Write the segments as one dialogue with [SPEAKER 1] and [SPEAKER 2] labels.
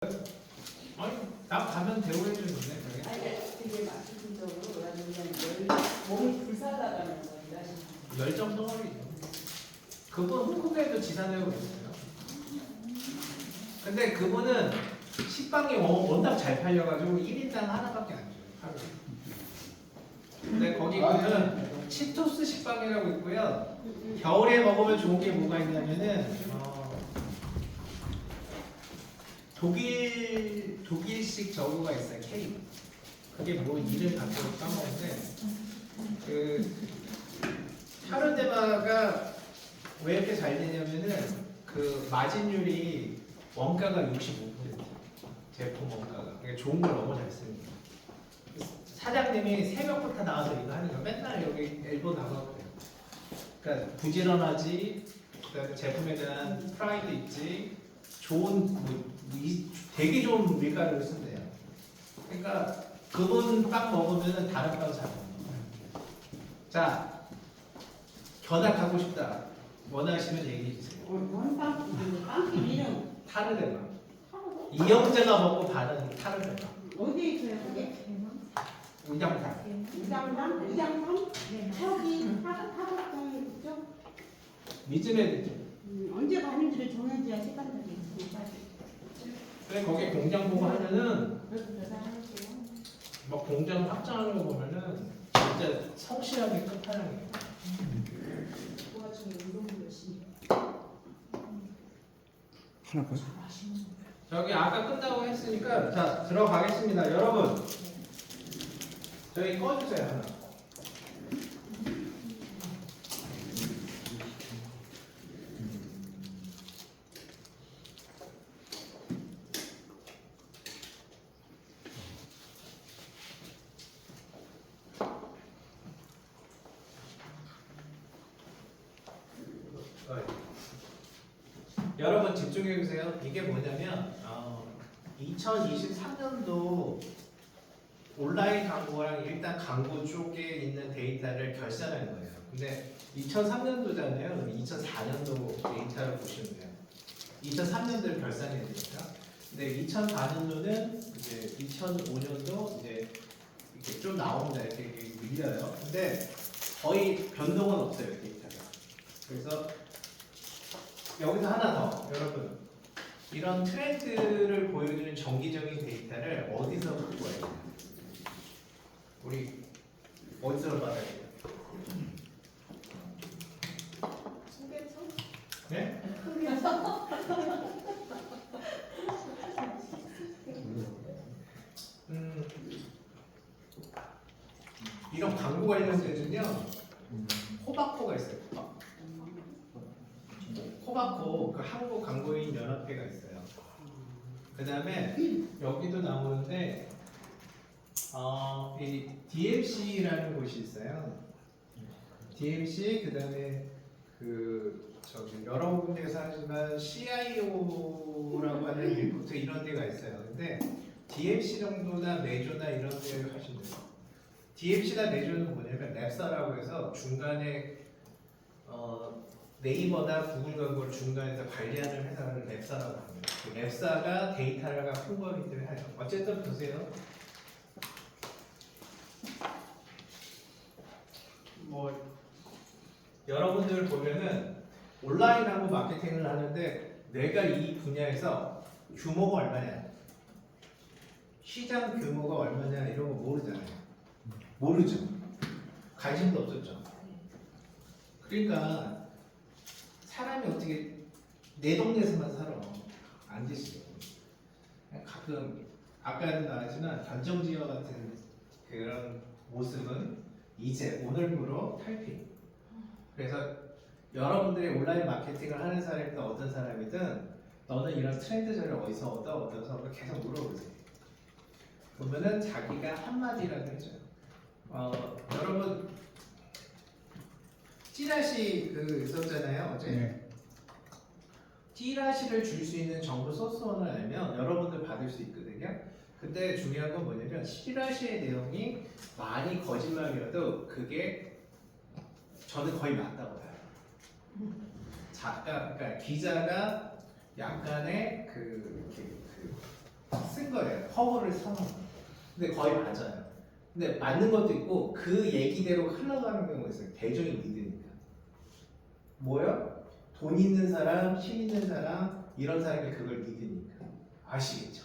[SPEAKER 1] 아니, 나 가면 대우해주는데 그게?
[SPEAKER 2] 아니, 되게 말씀적으로 그냥 몸이 불살라가면서 일하시는
[SPEAKER 1] 열정 덩어리죠. 그분 홍콩에도 지사내고 있어요. 근데 그분은 식빵이 워낙 잘 팔려가지고 1인당 하나밖에 안 줘요. 하루에. 근데 거기는 치토스 식빵이라고 있고요. 겨울에 먹으면 좋은 게 뭐가 있냐면은 독일식 저거가 있어요. 케이크. 그게 뭐 이름 갑자기 까먹었는데 그 샤르데마가 왜 이렇게 잘 되냐면은 그 마진율이 원가가 65%. 제품 원가가. 그러니까 좋은 걸 너무 잘 씁니다. 사장님이 새벽부터 나와서 이거 하는 거 맨날 여기 일본 나가고 그래요. 그러니까 부지런하지, 그다음에 제품에 대한 프라이드 있지, 좋은 되게 좋은 밀가루를 쓴대요. 그러니까 그분 빵 먹으면 다른 빵 잘 먹어요. 자, 견학하고 싶다. 원하시면 얘기해 주세요.
[SPEAKER 2] 빵집 이름
[SPEAKER 1] 타르데마. 이영재가 먹고 받은 타르데마.
[SPEAKER 2] 어디에 있어요 그게?
[SPEAKER 1] 우장탕.
[SPEAKER 2] 우장산? 우장산? 저기 타락동 그쪽?
[SPEAKER 1] 미즈메드죠.
[SPEAKER 2] 언제 가는지를 정해줘야 시간적이
[SPEAKER 1] 그래 거기 공장 보고 하면은 막 공장 확장하는 거 보면은 진짜 성실하게 끝판왕이에요.
[SPEAKER 2] 그 와중에 운동도 열심히
[SPEAKER 3] 하나 더?
[SPEAKER 1] 저기 아까 끝나고 했으니까 자 들어가겠습니다. 여러분 저희 꺼주세요 하나. 여러분 집중해 주세요. 이게 뭐냐면 2023년도 온라인 광고랑 일단 광고 쪽에 있는 데이터를 결산하는 거예요. 근데 2003년도잖아요. 2004년도 데이터를 보시면 돼요. 2003년도를 결산해야 되니까. 근데 2004년도는 이제 2005년도 이제 이렇게 좀 나옵니다. 이렇게 밀려요. 근데 거의 변동은 없어요 데이터가. 그래서 여기서 하나 더 여러분 이런 트렌드를 보여주는 정기적인 데이터를 어디서 갖고와야 돼요? 우리 어디서 받아야 돼요?
[SPEAKER 2] 소개서?
[SPEAKER 1] 네? 이런 광고 관련돼서는요 코바코가 있어요. 코바코 그 한국 광고인 연합회가 있어요. 그 다음에 여기도 나오는데 이 DMC라는 곳이 있어요. DMC 그 다음에 그 저기 여러 군데에서 하지만 CIO라고 하는 리포트 이런 데가 있어요. 근데 DMC 정도나 메조나 이런 데를 하시면 돼요. DMC나 메조는 뭐냐면 랩사라고 해서 중간에 네이버나 구글 광고를 중간에서 관리하는 회사를 랩사라고 합니다. 그 랩사가 데이터가 풍부하기 때문에 해요. 어쨌든 보세요. 뭐 여러분들 보면은 온라인하고 마케팅을 하는데 내가 이 분야에서 규모가 얼마냐, 시장 규모가 얼마냐 이런 거 모르잖아요. 모르죠. 관심도 없었죠. 그러니까 사람이 어떻게 내 동네에서만 살아? 안 되시죠. 가끔 아까도 나왔지만 견정지어 같은 그런 모습은 이제 오늘부로 탈피. 그래서 여러분들이 온라인 마케팅을 하는 사람이든 어떤 사람이든 너는 이런 트렌드 자료를 어디서 얻어서 계속 물어보세요. 그러면은 자기가 한마디라도 해줘요. 여러분 찌라시 그 있었잖아요 어제.
[SPEAKER 3] 네.
[SPEAKER 1] 찌라시를 줄 수 있는 정보 소스원을 알면 여러분들 받을 수 있거든요. 근데 중요한 건 뭐냐면 찌라시의 내용이 많이 거짓말이어도 그게 저는 거의 맞다고 봐요. 그러니까 기자가 약간의 허구를 써놔. 근데 거의 맞아요. 근데 맞는 것도 있고 그 얘기대로 흘러가는 경우가 있어요. 대중이 믿으니까. 뭐요? 돈 있는 사람, 힘 있는 사람 이런 사람이 그걸 믿으니까. 아시겠죠?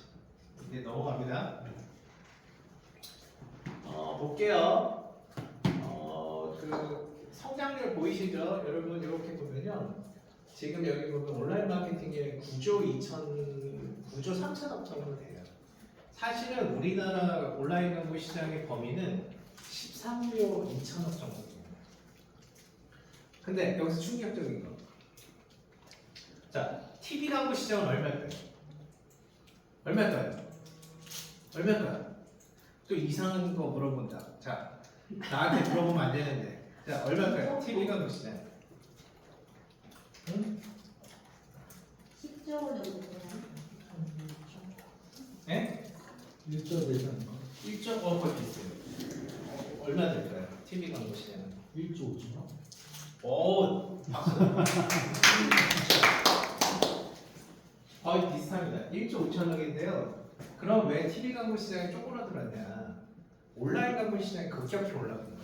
[SPEAKER 1] 이제 넘어갑니다. 볼게요. 그 성장률 보이시죠? 여러분 이렇게 보면요. 지금 여기 보면 온라인 마케팅의 9조 3천억 정도 돼요. 사실은 우리나라 온라인 광고 시장의 범위는 13조 2천억 정도 돼요. 근데 여기서 충격적인 거. 자, TV 광고 시장은 얼마일까요? 얼마일까요? 얼마일까요? 또 이상한 거 물어본다. 자, 나한테 물어보면 안 되는데. 자, 얼마일까요? TV 광고 시장. 응?
[SPEAKER 2] 10조 정도 되나요?
[SPEAKER 1] 네?
[SPEAKER 3] 1조 되잖아.
[SPEAKER 1] 1조 거의 비슷해요. 얼마 될까요? TV 광고 시장은?
[SPEAKER 3] 1조 5천원?
[SPEAKER 1] 오, 박수. 거의 비슷합니다. 1조 5천억인데요. 그럼 왜 TV 광고 시장이 쪼그라들었냐? 온라인 광고 시장이 급격히 올라간 거예요.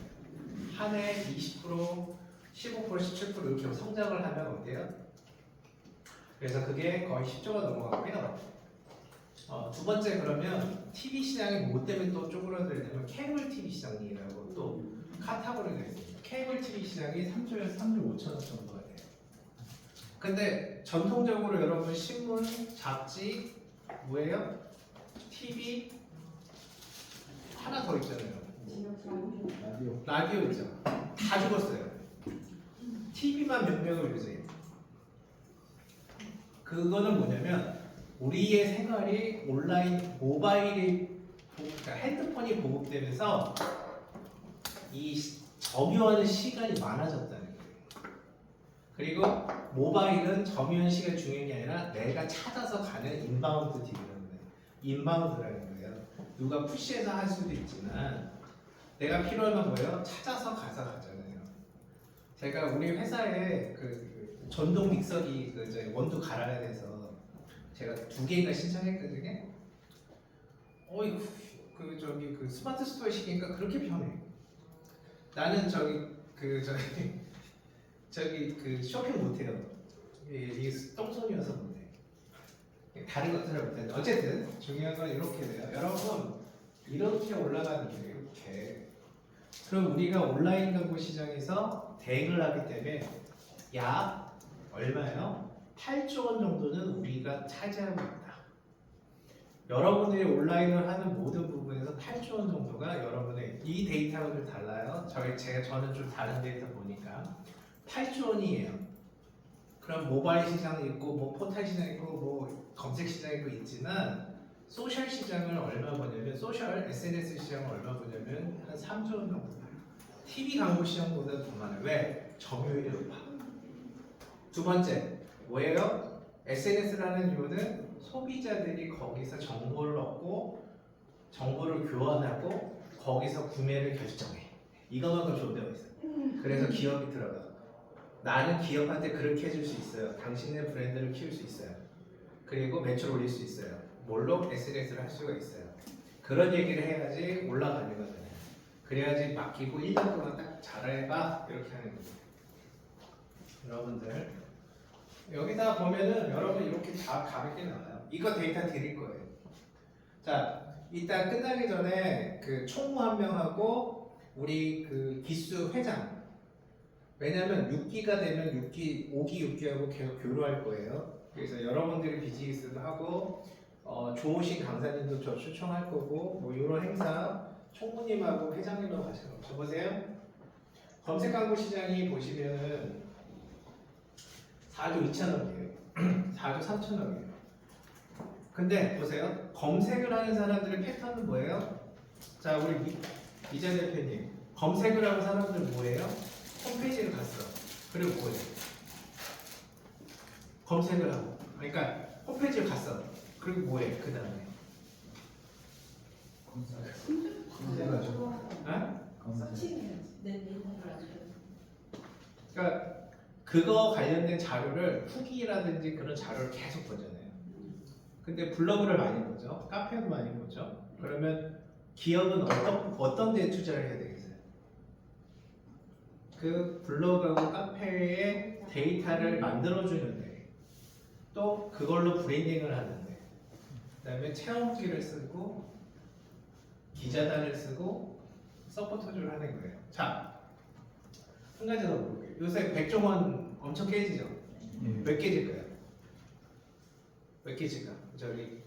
[SPEAKER 1] 한 해 20%, 15%, 17% 이렇게 성장을 하면 어때요? 그래서 그게 거의 10조가 넘어가고요. 두 번째 그러면 TV 시장이 뭐 때문에 또 쪼그라들냐면 케이블 TV 시장이라고 또 카테고리가 있습니다. 케이블 TV 시장이 3조에서 3조 5천억 정도가 돼요. 근데 전통적으로 여러분 신문, 잡지, 뭐예요? TV 하나 더 있잖아요.
[SPEAKER 3] 라디오.
[SPEAKER 1] 라디오 있죠. 다 죽었어요. TV만 몇 명을 유지해요. 그거는 뭐냐면 우리의 생활이 온라인 그러니까 핸드폰이 보급되면서 이 점유하는 시간이 많아졌다는 거예요. 그리고 모바일은 점유하는 시간이 중요한 게 아니라 내가 찾아서 가는 인바운드 TV라는 거예요. 인바운드라는 거예요. 누가 푸시해서 할 수도 있지만 내가 필요하면 뭐예요? 찾아서 가서 가잖아요. 제가 우리 회사에 그 전동 믹서기 그 원두 갈아야 돼서 제가 2개인가 신청했거든요. 그 스마트 스토어에 시키니까 그렇게 편해. 나는 저기 그 쇼핑 못해요. 이게 똥손이어서 못해. 다른 것들을 못했는데 어쨌든 중요한 건 이렇게 돼요. 여러분 이렇게 올라가는 거예요. 이렇게. 그럼 우리가 온라인 광고 시장에서 대응을 하기 때문에 약 얼마예요? 8조 원 정도는 우리가 차지하고 있다. 여러분들이 온라인을 하는 모든 부분에서 8조 원 정도가 여러분의 이 데이터가 좀 달라요. 저는 좀 다른 데이터 보니까 8조 원이에요. 그럼 모바일 시장이 있고 뭐 포털 시장이 있고 뭐 검색 시장이 있고 있지만 소셜 시장을 얼마 보냐면 소셜 SNS 시장을 얼마 보냐면 한 3조 원 정도 봐요. TV 광고 시장보다 더 많아요. 왜? 점유율이 높아. 두 번째 뭐예요? SNS라는 이유는 소비자들이 거기서 정보를 얻고 정보를 교환하고 거기서 구매를 결정해. 이것만큼 좋은 데가 있어요. 그래서 기업이 들어가. 나는 기업한테 그렇게 해줄 수 있어요. 당신의 브랜드를 키울 수 있어요. 그리고 매출 올릴 수 있어요. 뭘로? SNS를 할 수가 있어요. 그런 얘기를 해야지 올라가는 거잖아요. 그래야지 맡기고 1년 동안 딱 잘해봐 이렇게 하는 거죠. 여러분들 여기다 보면은 여러분 이렇게 다 가볍게 나와요. 이거 데이터 드릴 거예요. 자, 이따 끝나기 전에 그 총무 한 명하고 우리 그 기수 회장. 왜냐면 6기가 되면 6기, 5기, 6기하고 계속 교류할 거예요. 그래서 여러분들이 비즈니스도 하고 좋으신 강사님도 저 추천할 거고 뭐 이런 행사 총무님하고 회장님하고 같이 가보세요. 검색 광고 시장이 보시면은 4조 2천억이에요. 4조 3천억이에요. 근데 보세요. 검색을 하는 사람들의 패턴은 뭐예요? 자, 우리 이재 대표님. 검색을 하는 사람들 뭐예요? 홈페이지를 갔어. 그리고 뭐예요? 검색을 하고. 그러니까 홈페이지를 갔어. 그리고 뭐해? 그 다음에.
[SPEAKER 3] 검색하죠.
[SPEAKER 1] 어?
[SPEAKER 2] 네.
[SPEAKER 1] 그러니까 그거 관련된 자료를 후기라든지 그런 자료를 계속 보잖아요. 근데 블로그를 많이 보죠. 카페도 많이 보죠. 그러면 기업은 어떤 데 투자를 해야 되겠어요? 그 블로그하고 카페에 데이터를 만들어주는데 또 그걸로 브랜딩을 하는데 그다음에 체험기를 쓰고 기자단을 쓰고 서포터즈를 하는 거예요. 자, 한 가지 더 볼게요. 요새 백종원 엄청 깨지죠? 왜 깨질까요? 왜 깨질까? 저기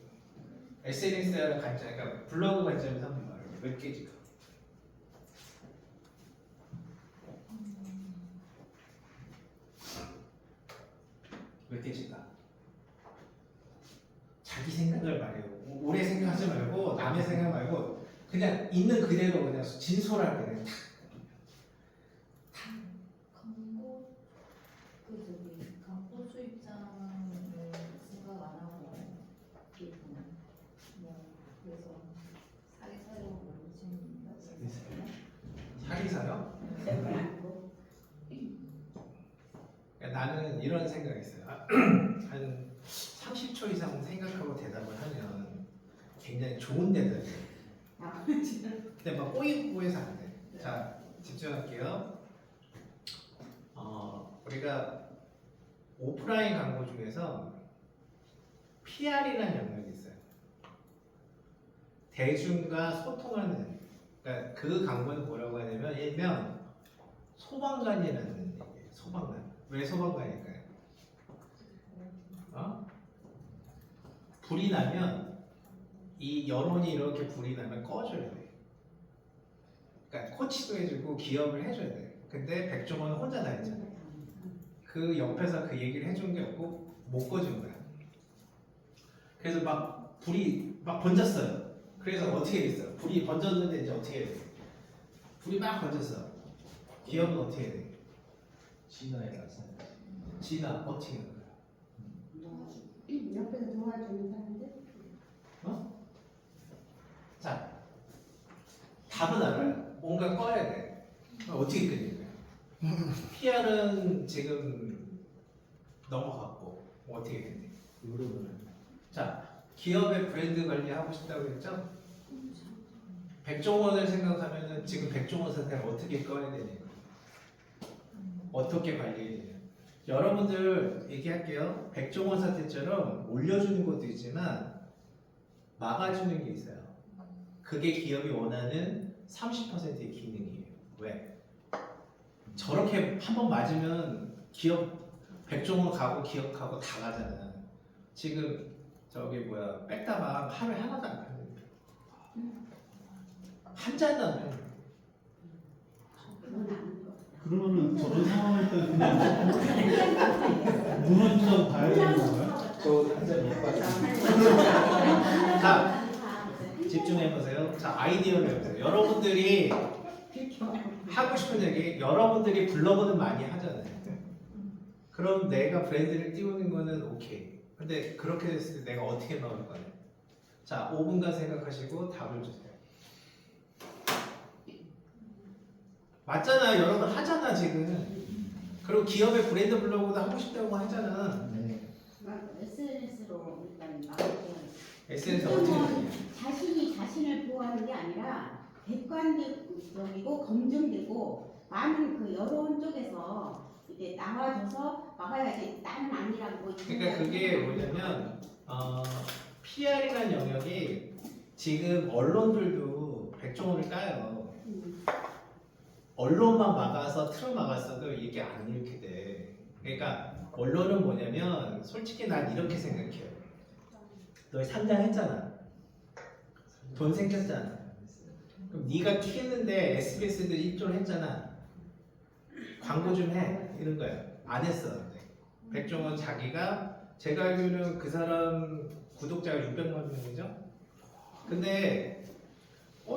[SPEAKER 1] SNS라는 관점, 그러니까 블로그 관점에서 한번 말해요. 왜 깨질까? 왜 깨질까? 자기 생각을 말해요. 오래 생각하지 말고 남의 생각 말고 그냥 있는 그대로 그냥 진솔하게 그냥
[SPEAKER 2] 광고 그 저기 광고 수입장을 생각 안 하고 이렇게 뭐 그래서 사기 사려고 모르시는
[SPEAKER 1] 사기 사요?
[SPEAKER 2] 제발 아니고
[SPEAKER 1] 그러니까 나는 이런 생각이 있어요. 한 30초 이상 생각하고 대답을 하면 굉장히 좋은 대답이에요. 근데 막 꼬이고 해서 안 돼. 자, 집중할게요. 우리가 오프라인 광고 중에서 PR이라는 영역이 있어요. 대중과 소통하는. 그러니까 그 광고는 뭐라고 하냐면 일명 소방관이라는 얘기예요. 소방관. 왜 소방관일까요? 불이 나면 이 여론이 이렇게 불이 나면 꺼줘야 돼. 그러니까 코치도 해주고 기업을 해줘야 돼. 근데 백종원은 혼자 다 했잖아. 그 옆에서 그 얘기를 해준 게 없고 못 꺼준 거야. 그래서 막 불이 막 번졌어요. 그래서 어떻게 됐어? 불이 번졌는데 이제 어떻게 해야 돼? 불이 막 번졌어. 기업은 어떻게 해야 돼?
[SPEAKER 3] 진화에 나서.
[SPEAKER 1] 진아 어떻게 해야 돼?
[SPEAKER 2] 옆에서 도와주는 사람들
[SPEAKER 1] 자, 답은 알아요. 뭔가 꺼야 돼. 어떻게 끄는 거야? PR은 지금 넘어갔고 어떻게 끄니?
[SPEAKER 3] 그러면
[SPEAKER 1] 자, 기업의 브랜드 관리 하고 싶다고 했죠? 백종원을 생각하면은 지금 백종원 사태를 어떻게 꺼야 되냐? 어떻게 관리해야 되냐? 여러분들 얘기할게요. 백종원 사태처럼 올려주는 것도 있지만 막아주는 게 있어요. 그게 기업이 원하는 30%의 기능이에요. 왜? 저렇게 한 번 맞으면 기업 백종원 가고 기업 가고 다 가잖아. 지금 저기 뭐야 백다방 하루에 하나도 안 팔는데 한 잔도 안 팔는데
[SPEAKER 3] 그러면은 저런 상황일 때 그냥 무너지라고 봐야 되는 건가요?
[SPEAKER 1] 저한잔못 자, 집중해 보세요. 자, 아이디어를 해보세요. 여러분들이 하고 싶은 얘기, 여러분들이 블로그는 많이 하잖아요. 그럼 내가 브랜드를 띄우는 거는 오케이. 근데 그렇게 됐을 때 내가 어떻게 나올 거냐? 자, 5분간 생각하시고 답을 주세요. 맞잖아, 여러분 하잖아 지금. 그리고 기업의 브랜드 블로그도 하고 싶다고 하잖아.
[SPEAKER 3] 네.
[SPEAKER 2] SNS로 일단 나가고
[SPEAKER 1] SNS 어떻게 되냐?
[SPEAKER 4] 자신이 자신을 보호하는 게 아니라 객관적이고 검증되고 많은 그 여론 쪽에서 이제 나와줘서 막아야지 나는 아니라고.
[SPEAKER 1] 그러니까 그게 뭐냐면 PR이라는 영역이 지금 언론들도 백종원을 까요. 언론만 막아서 틀어 막았어도 이게 안 이렇게 돼. 그러니까 언론은 뭐냐면 솔직히 난 이렇게 생각해요. 너 상장했잖아. 돈 생겼잖아. 그럼 네가 튀는데 SBS들이 입조를 했잖아. 광고 좀 해. 이런 거야. 안 했어. 백종원 자기가 제가 알기로는 그 사람 구독자가 600만 명이죠. 근데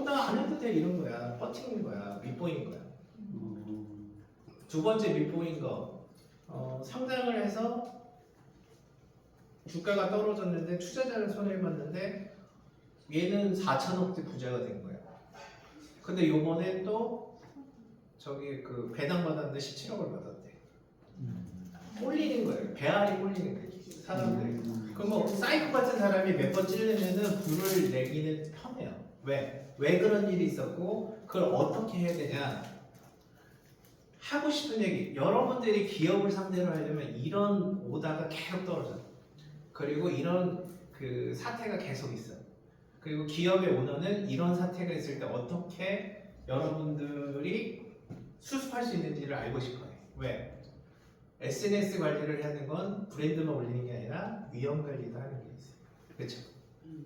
[SPEAKER 1] 나 안 해도 돼 이런 거야. 버티는 거야. 밑보인 거야. 두 번째 밑보인 거 상장을 해서 주가가 떨어졌는데 투자자를 손해를 봤는데 얘는 4천억대 부자가 된 거야. 근데 요번에 또 저기 그 배당 받았는데 17억을 받았대. 꼴리는 거예요. 배알이 꼴리는 거예요. 사람들이. 그럼 뭐 사이코 같은 사람이 몇 번 찔르면은 불을 내기는 편해요. 왜? 왜 그런 일이 있었고 그걸 어떻게 해야 되냐? 하고 싶은 얘기. 여러분들이 기업을 상대로 하려면 이런 오다가 계속 떨어져요. 그리고 이런 그 사태가 계속 있어요. 그리고 기업의 오너는 이런 사태가 있을 때 어떻게 여러분들이 수습할 수 있는지를 알고 싶어요. 왜? SNS 관리를 하는 건 브랜드만 올리는 게 아니라 위험 관리도 하는 게 있어요. 그렇죠?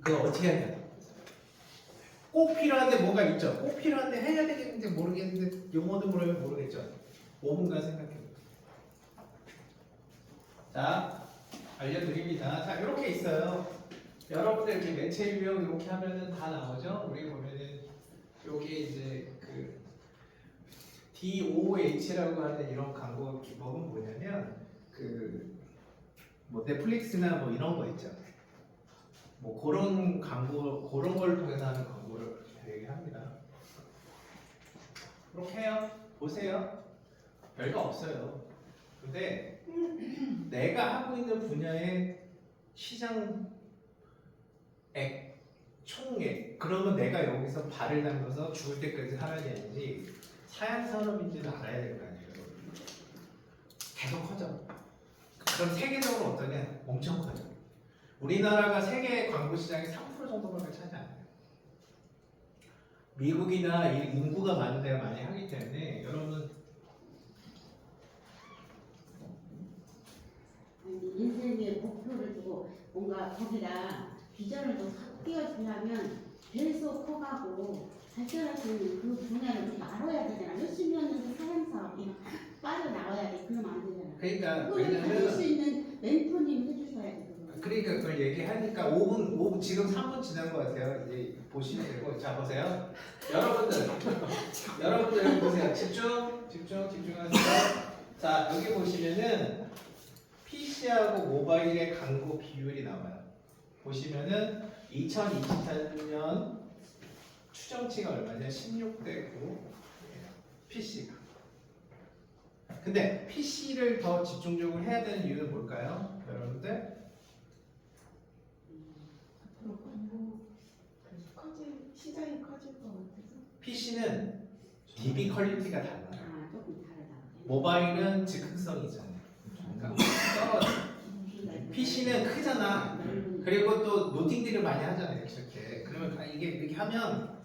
[SPEAKER 1] 그거 어떻게 하냐? 꼭 필요한데 뭐가 있죠? 꼭 필요한데 해야 되겠는데 모르겠는데 용어도 모르겠죠? 5분간 생각해요. 자, 알려드립니다. 자, 이렇게 있어요. 여러분들 이렇게 매체 유형 이렇게 하면은 다 나오죠? 우리 보면은 요게 이제 그 DOH라고 하는 이런 광고 기법은 뭐냐면 그 뭐 넷플릭스나 뭐 이런 거 있죠. 뭐 그런 광고 그런 걸 통해서 하는 광고를 얘기합니다. 이렇게 해요. 보세요. 별거 없어요. 근데 내가 하고 있는 분야의 시장액, 총액 그러면 내가 여기서 발을 담궈서 죽을 때까지 살아야 되는지 사양 산업인지는 알아야 될 거 아니에요. 계속 커져. 그럼 세계적으로 어떠냐? 엄청 커져. 우리나라가 세계 광고 시장의 3% 정도밖에 차지 안 해요. 미국이나 이 인구가 많은 데가 많이 하기 때문에 여러분
[SPEAKER 4] 인생의 목표를 두고 뭔가 거기다 비전을 더 띄워주려면 계속 커가고 발전할 수 있는 그 분야를 우리가 알아야 되잖아. 몇십 년을 사양사업이 빠져나가야 돼. 그러면 안 되잖아.
[SPEAKER 1] 그러니까
[SPEAKER 4] 그거를 가질
[SPEAKER 1] 왜냐면
[SPEAKER 4] 수 있는 멘토님 해주셔야 돼.
[SPEAKER 1] 그러니까 그걸 얘기하니까 5분 지금 3분 지난 것 같아요. 이제 보시면 되고 자 보세요. 여러분들 보세요. 집중하세요. 자 여기 보시면은 PC하고 모바일의 광고 비율이 나와요. 보시면은 2023년 추정치가 얼마냐? 16대 9 PC가. 근데 PC를 더 집중적으로 해야 되는 이유는 뭘까요? 여러분들?
[SPEAKER 2] 앞으로 광고 시장이 커질 것 같아서.
[SPEAKER 1] PC는 DB 퀄리티가 달라요.
[SPEAKER 4] 아, 조금 다르다.
[SPEAKER 1] 모바일은 즉흥성이잖아요. 그러니까 떨어져. PC는 크잖아. 그리고 또 노팅들을 많이 하잖아요. 이렇게. 그러면 이게 이렇게 하면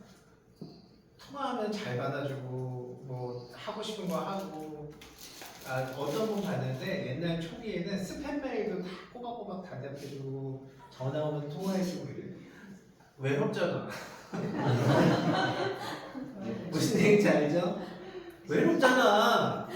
[SPEAKER 1] 통화하면 잘 받아주고 뭐 하고 싶은 거 하고 어떤 분 봤는데 옛날 초기에는 스팸 메일도 다 꼬박꼬박 대답해주고 전화 오면 통화해주고 이래. 외롭잖아. 무슨 얘기인지 알죠? 외롭잖아.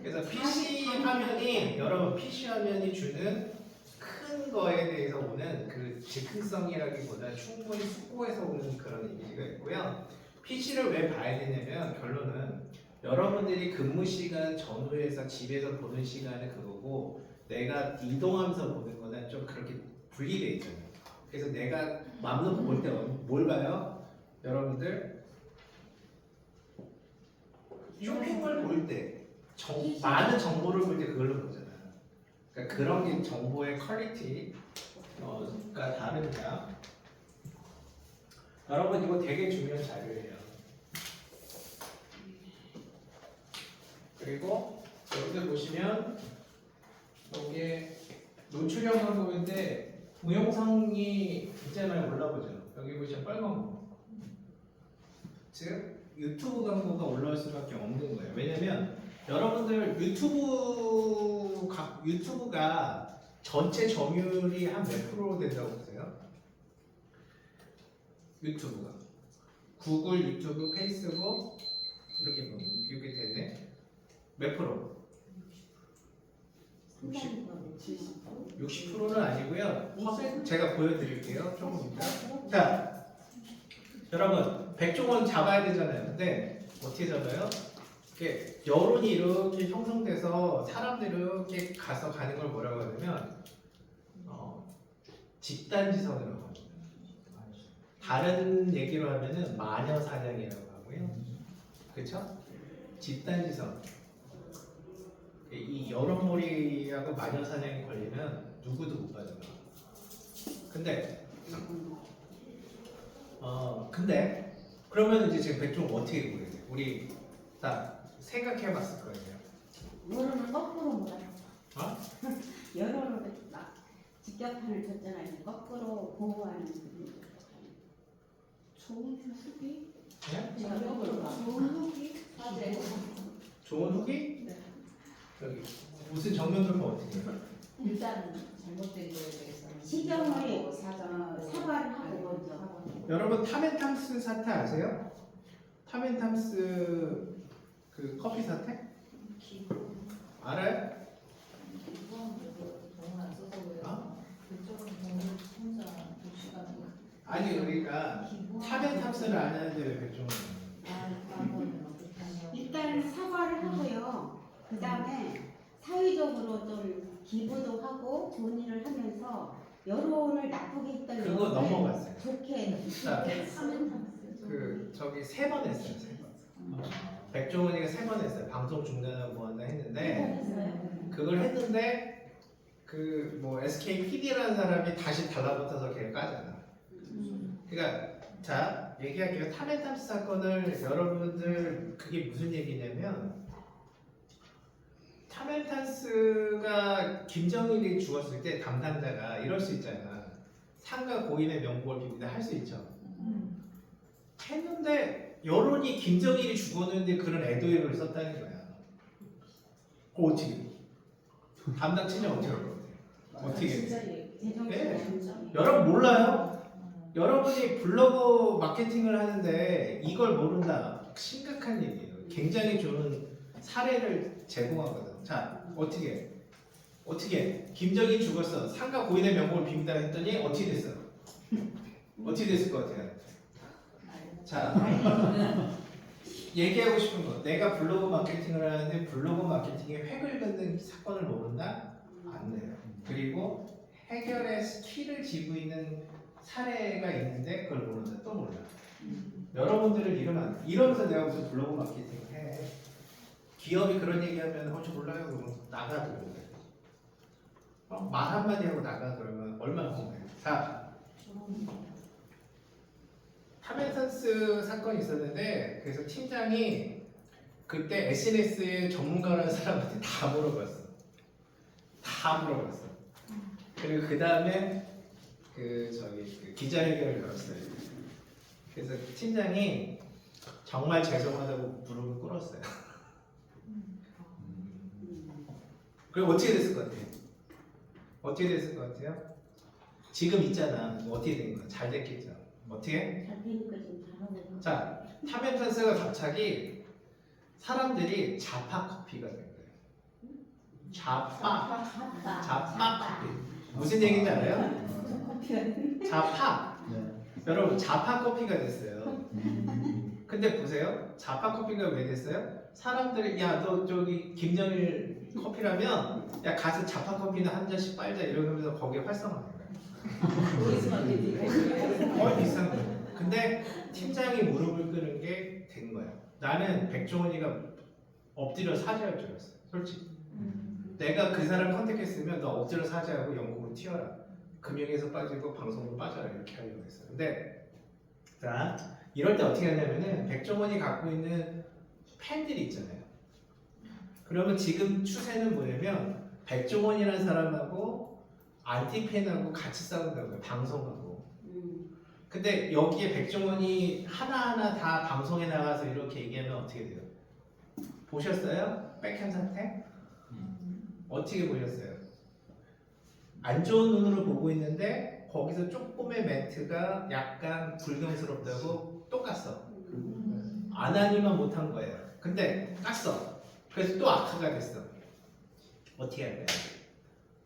[SPEAKER 1] 그래서 PC 화면이 여러분 PC 화면이 주는 큰 거에 대해서 오는 그 즉흥성이라기보다 충분히 숙고해서 오는 그런 이미지가 있고요. PC를 왜 봐야 되냐면 결론은 여러분들이 근무 시간 전후에서 집에서 보는 시간은 그거고 내가 이동하면서 보는 거는 좀 그렇게 분리돼 있잖아요. 그래서 내가 마음껏 볼 때 뭘 봐요? 여러분들 쇼핑몰 볼 때 많은 정보를 볼 때 그걸로 보잖아요. 그러니까 그런 게 정보의 퀄리티가 다릅니다. 여러분 이거 되게 중요한 자료예요. 그리고 여기서 보시면 이게 노출형 광고인데 동영상이 굉장히 많이 올라오죠. 여기 보시면 빨간 거. 즉 유튜브 광고가 올라올 수밖에 없는 거예요. 왜냐면 여러분들 유튜브가 전체 점유율이 한 몇 프로 된다고 보세요? 유튜브가 구글, 유튜브, 페이스북 이렇게 보면 이렇게 되네. 몇 프로? 60%는 아니고요. 제가 보여드릴게요. 조금 이따. 자, 여러분 백종원 잡아야 되잖아요. 근데 어떻게 잡아요? 이렇게 여론이 이렇게 형성돼서 사람들이 이렇게 가는 걸 뭐라고 하냐면 집단지성이라고 합니다. 다른 얘기로 하면은 마녀 사냥이라고 하고요. 그렇죠? 집단지성. 이 여론몰이하고 마녀 사냥이 걸리면 누구도 못 빠져나. 근데 그러면 이제 지금 백종 어떻게 보여야 돼? 우리 다 생각해봤을 거예요.
[SPEAKER 4] 여론을 거꾸로 몰아서
[SPEAKER 1] 어?
[SPEAKER 4] 여론을 막 직격탄을 줬잖아요. 거꾸로 보호하는 그런
[SPEAKER 2] 좋은 후기?
[SPEAKER 1] 네?
[SPEAKER 2] 좋은 후기? 맞아요.
[SPEAKER 1] 좋은 후기?
[SPEAKER 2] 네.
[SPEAKER 1] 여기 무슨 정면 돌파 어떻게 해?
[SPEAKER 2] 일단 잘못된 거에 대해서는
[SPEAKER 4] 시정을
[SPEAKER 2] 사과를
[SPEAKER 4] 사과를 하고 먼저.
[SPEAKER 1] 여러분 타멘탐스 사태 아세요? 타멘탐스 그 커피 사태? 알아요?
[SPEAKER 2] 돈을 안 써서 그래요.
[SPEAKER 1] 어?
[SPEAKER 2] 그쪽은 돈을 혼자 두 시간
[SPEAKER 1] 아니 우리가 타멘탐스를 안 하는데 왜 백종원?
[SPEAKER 2] 그런 거는 어떻게 하냐고.
[SPEAKER 4] 일단 사과를 하고요. 그 다음에 사회적으로 좀 기부도 하고 좋은 일을 하면서 여론을 나쁘게 했던
[SPEAKER 1] 그거
[SPEAKER 4] 여론을
[SPEAKER 1] 넘어갔어요.
[SPEAKER 4] 좋게
[SPEAKER 1] 자,
[SPEAKER 2] 하면
[SPEAKER 1] 그 저기 3번 했어요. 3번. 백종원이가 3번 했어요. 방송 중단하고 뭐 하나 했는데 그걸 했는데 그 뭐 SK PD라는 사람이 다시 달라붙어서 걔를 까잖아. 그러니까 자 얘기할게요. 타멘탐스 사건을 여러분들 그게 무슨 얘기냐면 타멘탐스가 김정일이 죽었을 때 담당자가 이럴 수 있잖아. 상가 고인의 명복을 빕니다 할 수 있죠. 했는데 여론이 김정일이 죽었는데 그런 애도회를 썼다는 거야. 그거 어떻게? 담당 친정 어떻게 할 것 같아요? 어떻게?
[SPEAKER 2] 진짜
[SPEAKER 4] 재정적으로
[SPEAKER 1] 여러분 몰라요? 여러분이 블로그 마케팅을 하는데 이걸 모른다. 심각한 얘기예요. 굉장히 좋은 사례를 제공하거든. 자, 어떻게? 김정일 죽었어. 상가 고인의 명복을 빕니다 했더니 어떻게 됐어? 어떻게 됐을 것 같아요? 자, 얘기하고 싶은 거. 내가 블로그 마케팅을 하는데 블로그 마케팅에 획을 긋는 사건을 모른다? 안 돼요. 그리고 해결의 스킬을 지고 있는 사례가 있는데 그걸 모른다? 또 몰라. 여러분들은 이러면 안 돼. 이러면서 내가 무슨 블로그 마케팅을 해. 기업이 그런 얘기하면 저 몰라요. 그러면 나가도 그래. 말 한마디 하고 나가 그러면 얼마나 고마워요. 자, 타멘탐스 사건이 있었는데 그래서 팀장이 그때 SNS의 전문가라는 사람한테 다 물어봤어. 그리고 그 다음에 그 기자회견을 열었어요. 그래서 팀장이 정말 죄송하다고 무릎을 꿇었어요. 그리고 어떻게 됐을 것 같아요? 지금 있잖아. 어떻게 된 거야? 잘 됐겠죠. 어떻게?
[SPEAKER 4] 잘 되니까 좀 잘하고.
[SPEAKER 1] 자, 타멘탐스가 갑자기 사람들이 자파 커피가 된 거예요. 자파 커피. 무슨 얘기인지 알아요? 자파.
[SPEAKER 3] 네.
[SPEAKER 1] 여러분 자파 커피가 됐어요. 근데 보세요. 자파 커피가 왜 됐어요? 사람들이 야 너 저기 김정일 커피라면 야 가서 자파 커피나 한 잔씩 빨자 이러면서 거기에 활성화된 거예요. 거의 비슷한 거예요. 근데 팀장이 무릎을 꿇는 게 된 거야. 나는 백종원이가 엎드려 사죄할 줄 알았어요. 솔직히. 내가 그 사람 컨택했으면 너 엎드려 사죄하고 영국으로 튀어라. 금융에서 빠지고 방송으로 빠져라 이렇게 하려고 했어요. 근데 자 이럴 때 어떻게 하냐면은 백종원이 갖고 있는 팬들이 있잖아요. 그러면 지금 추세는 뭐냐면 백종원이라는 사람하고 안티팬하고 같이 싸운다고요. 방송하고. 근데 여기에 백종원이 하나하나 다 방송에 나가서 이렇게 얘기하면 어떻게 돼요? 보셨어요? 백현 사태? 어떻게 보셨어요? 안 좋은 눈으로 보고 있는데 거기서 조금의 멘트가 약간 불경스럽다고 또 깠어. 안 하기만 못한 거예요. 근데 깠어. 그래서 또 악화가 됐어. 어떻게 할까요?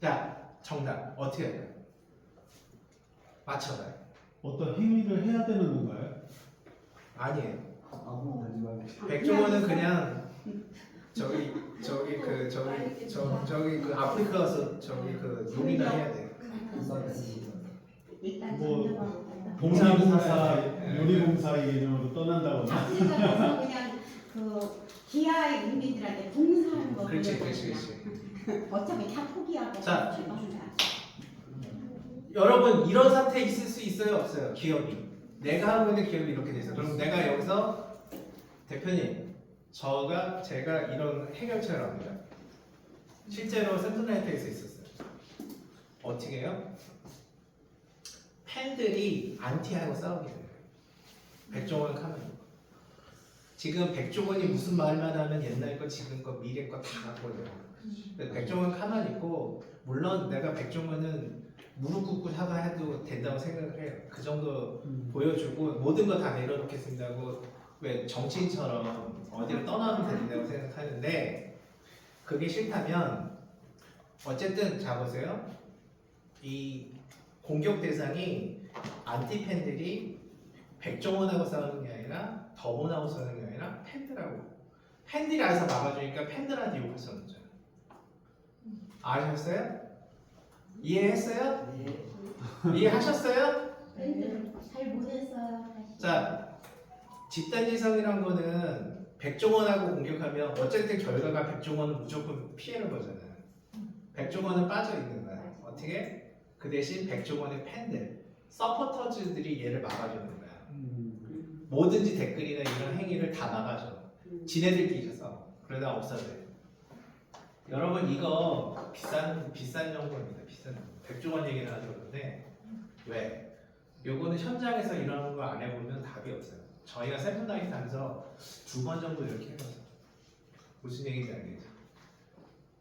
[SPEAKER 1] 자, 정답 어떻게 할까요? 맞춰봐요.
[SPEAKER 3] 어떤 행위를 해야 되는 건가요?
[SPEAKER 1] 아니에요.
[SPEAKER 3] 아무 하지 말고.
[SPEAKER 1] 백종원은 그냥 저기 그 아프리카 가서 저기 그 요리나 해야 돼.
[SPEAKER 4] 일단
[SPEAKER 3] 뭐,
[SPEAKER 4] 전혀가
[SPEAKER 3] 봉사봉사, 요리봉사 이름으로 떠난다거나.
[SPEAKER 4] 아프리카 가서 그냥 그 기아의 국민들한테 봉사하는 거.
[SPEAKER 1] 그렇지.
[SPEAKER 4] 어차피 다 포기하고
[SPEAKER 1] 자.
[SPEAKER 4] 출발한다.
[SPEAKER 1] 여러분 이런 사태 있을 수 있어요 없어요? 기업이 내가 하고 있는 기업이 이렇게 돼 있어. 그럼 내가 여기서 대표님 제가 이런 해결책을 합니다. 실제로 샘플라이트에서 있었어요. 어떻게 해요? 팬들이 안티하고 싸우게 돼요. 백종원 카메라. 지금 백종원이 무슨 말만 하면 옛날 거, 지금 거, 미래 거 다 갖고 있어요. 백종원 가만히 있고 물론 내가 백종원은 무릎 꿇고 사과해도 된다고 생각을 해요. 그 정도 보여주고 모든 거 다 내려놓겠습니다 하고 왜 정치인처럼 어디를 떠나면 된다고 생각하는데 그게 싫다면 어쨌든 자 보세요. 이 공격 대상이 안티 팬들이 백종원하고 싸우는 게 아니라 더본하고 싸우는 게 아니라 팬들이 알아서 막아주니까 팬들한테 욕할 수 없는 거죠. 아셨어요? 이해했어요? 이해하셨어요?
[SPEAKER 4] 잘 못했어요. 다시.
[SPEAKER 1] 자, 집단지성이란 거는 백종원하고 공격하면 어쨌든 결과가 백종원은 무조건 피해를 보잖아요. 백종원은 빠져 있는 거야. 어떻게? 그 대신 백종원의 팬들, 서포터즈들이 얘를 막아주는 거야. 뭐든지 댓글이나 이런 행위를 다 막아줘. 지네들끼리 있어서 그러다 없어져요. 여러분 이거 비싼 정보입니다. 비싼 정보. 백종원 얘기를 하서 그런데 왜? 요거는 현장에서 이런 거 안 해보면 답이 없어요. 저희가 샘플라이트 하면서 2번 정도 이렇게 해봤어요. 무슨 얘기인지 알겠죠?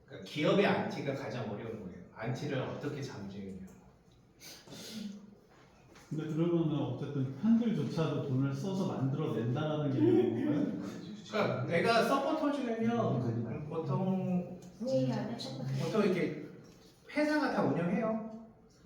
[SPEAKER 1] 그러니까 기업의 안티가 가장 어려운 거예요. 안티를 어떻게 잠재우냐.
[SPEAKER 3] 근데 그러면은 어쨌든 팬들조차도 돈을 써서 만들어낸다라는 게 되는 건가요?
[SPEAKER 1] 그러니까 내가 서포터즈면 보통
[SPEAKER 4] 구해야 돼.
[SPEAKER 1] 이렇게 회사가 다 운영해요.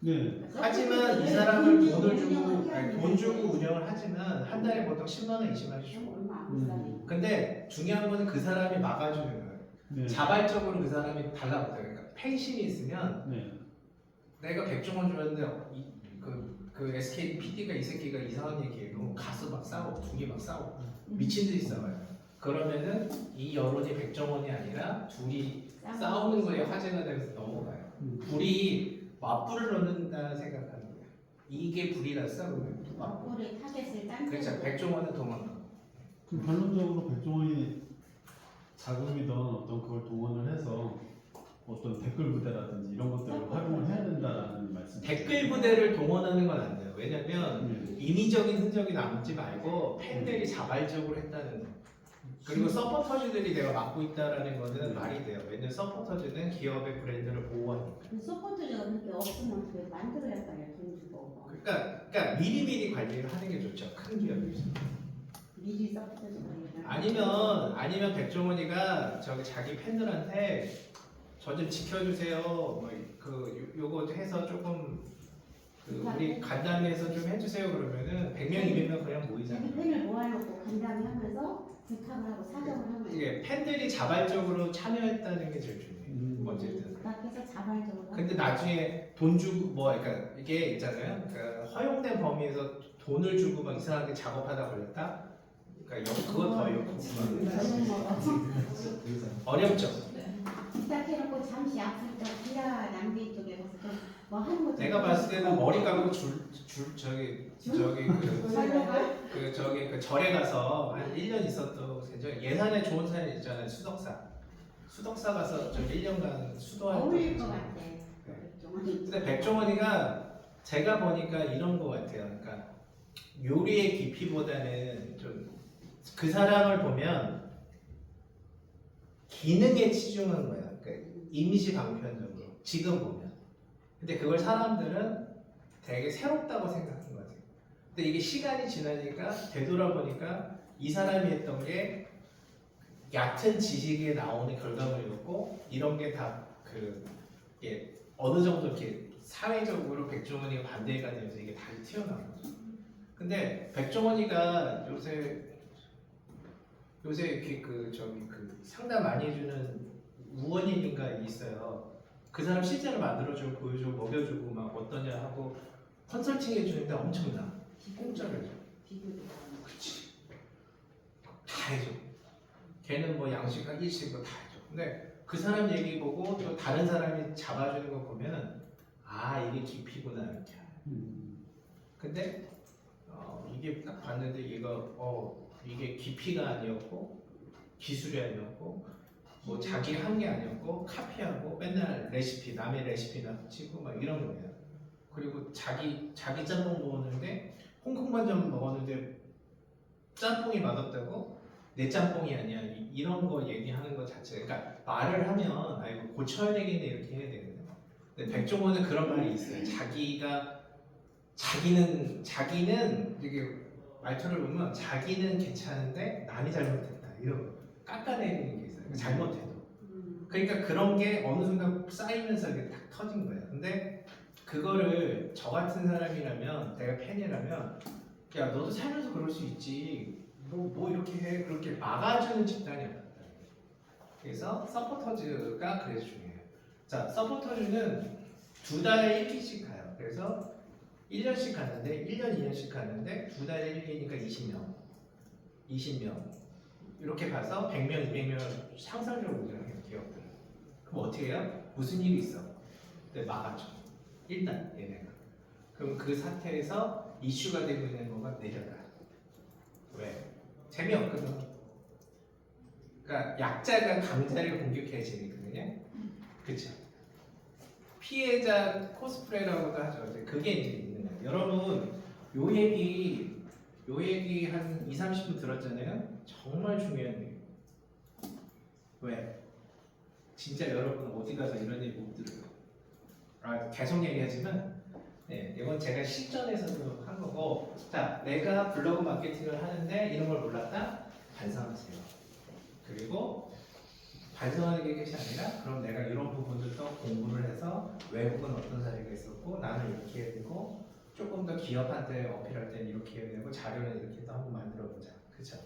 [SPEAKER 3] 네.
[SPEAKER 1] 하지만 이 사람을 돈 주고 운영을 하지만 한 달에 보통 10만 원, 20만 원 주고.
[SPEAKER 4] 얼마 안 비싸네.
[SPEAKER 1] 근데 중요한 거는 그 사람이 막아주는 거예요.
[SPEAKER 3] 네.
[SPEAKER 1] 자발적으로 그 사람이 달라붙어요. 그러니까 팬심이 있으면
[SPEAKER 3] 네.
[SPEAKER 1] 내가 백종원 줬는데 그 SK PD가 이 새끼가 이상한 얘기해도 가서 막 싸워, 둘이 막 싸워, 미친 듯이 싸워요. 그러면은 이 여론이 백종원이 아니라 둘이 싸우는 거에 화제가 되면서 넘어가요. 불이 맞불을 넣는다 생각하는 거예요. 이게 불이라서 그러면
[SPEAKER 4] 맞불의 타겟을 딴
[SPEAKER 1] 그렇죠.
[SPEAKER 4] 쪽으로.
[SPEAKER 1] 백종원은 도망가고.
[SPEAKER 3] 그럼 결론적으로 백종원이 자금이든 어떤 그걸 동원을 해서 어떤 댓글 부대라든지 이런 것들을 활용을 해야 된다라는 말씀.
[SPEAKER 1] 댓글 부대를 동원하는 건 안 돼요. 왜냐면
[SPEAKER 3] 네.
[SPEAKER 1] 인위적인 흔적이 남지 말고 팬들이 자발적으로 했다는 거. 그리고 서포터즈들이 내가 맡고 있다라는 거는 말이 돼요. 왜냐면 서포터즈는 기업의 브랜드를 보호하니까.
[SPEAKER 4] 그 서포트가 그렇게 없으면 그 만들어야 빨리 돈 주고.
[SPEAKER 1] 그러니까 미리미리 관리를 하는 게 좋죠. 큰 기업에서.
[SPEAKER 4] 미리 서포트가
[SPEAKER 1] 아니면 백종원이가 자기 팬들한테 저 좀 지켜주세요. 요거 해서 조금 우리 간담회에서 좀 해주세요. 그러면은 100명, 200명 그냥
[SPEAKER 4] 자기
[SPEAKER 1] 모이잖아요.
[SPEAKER 4] 팬을 모아놓고 간담회 하면서 부탁을 하고 사정을 하면
[SPEAKER 1] 이게 팬들이 자발적으로 참여했다는 게 제일 중요해요. 어쨌든.
[SPEAKER 4] 그래서 자발적으로.
[SPEAKER 1] 근데 나중에 돈 주고 그러니까 이게 있잖아요. 그러니까 허용된 범위에서 돈을 주고 막 이상하게 작업하다 걸렸다. 그러니까 그거 더
[SPEAKER 4] 저녁 먹어.
[SPEAKER 1] 어렵죠.
[SPEAKER 4] 부탁해놓고 잠시 아프니까 기아 남대 쪽에 가서 뭐 하는 거.
[SPEAKER 1] 내가 봤을 때는 머리 감고 그 절에 가서 한 1년 있었던 예산에 좋은 산 있잖아요. 수덕사 가서 좀 1년간 수도할
[SPEAKER 4] 어울릴 것 같아.
[SPEAKER 1] 근데 백종원이가 제가 보니까 이런 것 같아요. 그러니까 요리의 깊이보다는 좀 그 사람을 보면 기능에 치중한 거야. 그러니까 이미지 방편적으로 지금 보면. 근데 그걸 사람들은 되게 새롭다고 생각한 것 같아요. 근데 이게 시간이 지나니까 되돌아보니까 이 사람이 했던 게 얕은 지식에 나오는 결과물이었고 이런 게 다 어느 정도 이렇게 사회적으로 백종원이가 반대가 되면서 이게 다시 튀어나온 거죠. 근데 백종원이가 요새 이렇게 상담 많이 해주는 우원님인가 있어요. 그 사람 실제로 만들어주고 보여주고 먹여주고 막 어떠냐 하고 컨설팅 해주는데 엄청나. 공짜로 해줘. 그치. 다 해줘. 걔는 뭐 양식 한 일씩 다 해줘. 근데 그 사람 얘기 보고 또 다른 사람이 잡아주는 거 보면 아 이게 깊이구나 이렇게. 근데 이게 딱 봤는데 이게 깊이가 아니었고 기술이 아니었고 뭐 자기 한 게 아니었고 카피하고 맨날 레시피 남의 레시피나 치고 막 이런 거예요. 그리고 자기 짬뽕 먹었는데 홍콩 반점 먹었는데 짬뽕이 맛없다고 내 짬뽕이 아니야 이런 거 얘기하는 것 자체. 그러니까 말을 하면 아이고 고쳐야 되겠네 이렇게 해야 되거든요. 근데 백종원은 그런 말이 있어요. 자기는 이게 말투를 보면 자기는 괜찮은데 남이 잘못했다 이런 거 깎아내리는 게 있어요. 잘못해도. 그러니까 그런 게 어느 순간 쌓이면서 이게 딱 터진 거예요. 근데 그거를 저 같은 사람이라면 내가 팬이라면 야 너도 살면서 그럴 수 있지 뭐 이렇게 해 그렇게 막아주는 집단이 없다. 그래서 서포터즈가 그래서 중요해요. 자 서포터즈는 2달에 1기씩 가요. 그래서 1년씩 가는데 1년 2년씩 가는데 2달에 1기니까 20명 이렇게 가서 100명 200명 상상력을 운영해요. 기업들. 그럼 어떻게 해요? 무슨 일이 있어? 네, 막아줘. 일단 얘네가. 그럼 그 사태에서 이슈가 되고 있는 거가 내려가. 왜? 재미없거든. 그러니까 약자가 강자를 공격해야 재미있거든요. 그렇죠? 피해자 코스프레라고도 하죠. 이제 그게 이제 있는 거예요. 여러분 요 얘기 한 2, 30분 들었잖아요. 정말 중요한 얘기. 왜? 진짜 여러분 어디 가서 이런 얘기 못 들어요. 계속 얘기하지만 이건 제가 실전에서도 한 거고 자 내가 블로그 마케팅을 하는데 이런 걸 몰랐다? 반성하세요. 그리고 반성하는 게 끝이 아니라 그럼 내가 이런 부분들도 공부를 해서 외국은 어떤 사례가 있었고 나는 이렇게 해야 되고 조금 더 기업한테 어필할 때는 이렇게 해야 되고 자료는 이렇게 또 한번 만들어 보자. 그쵸?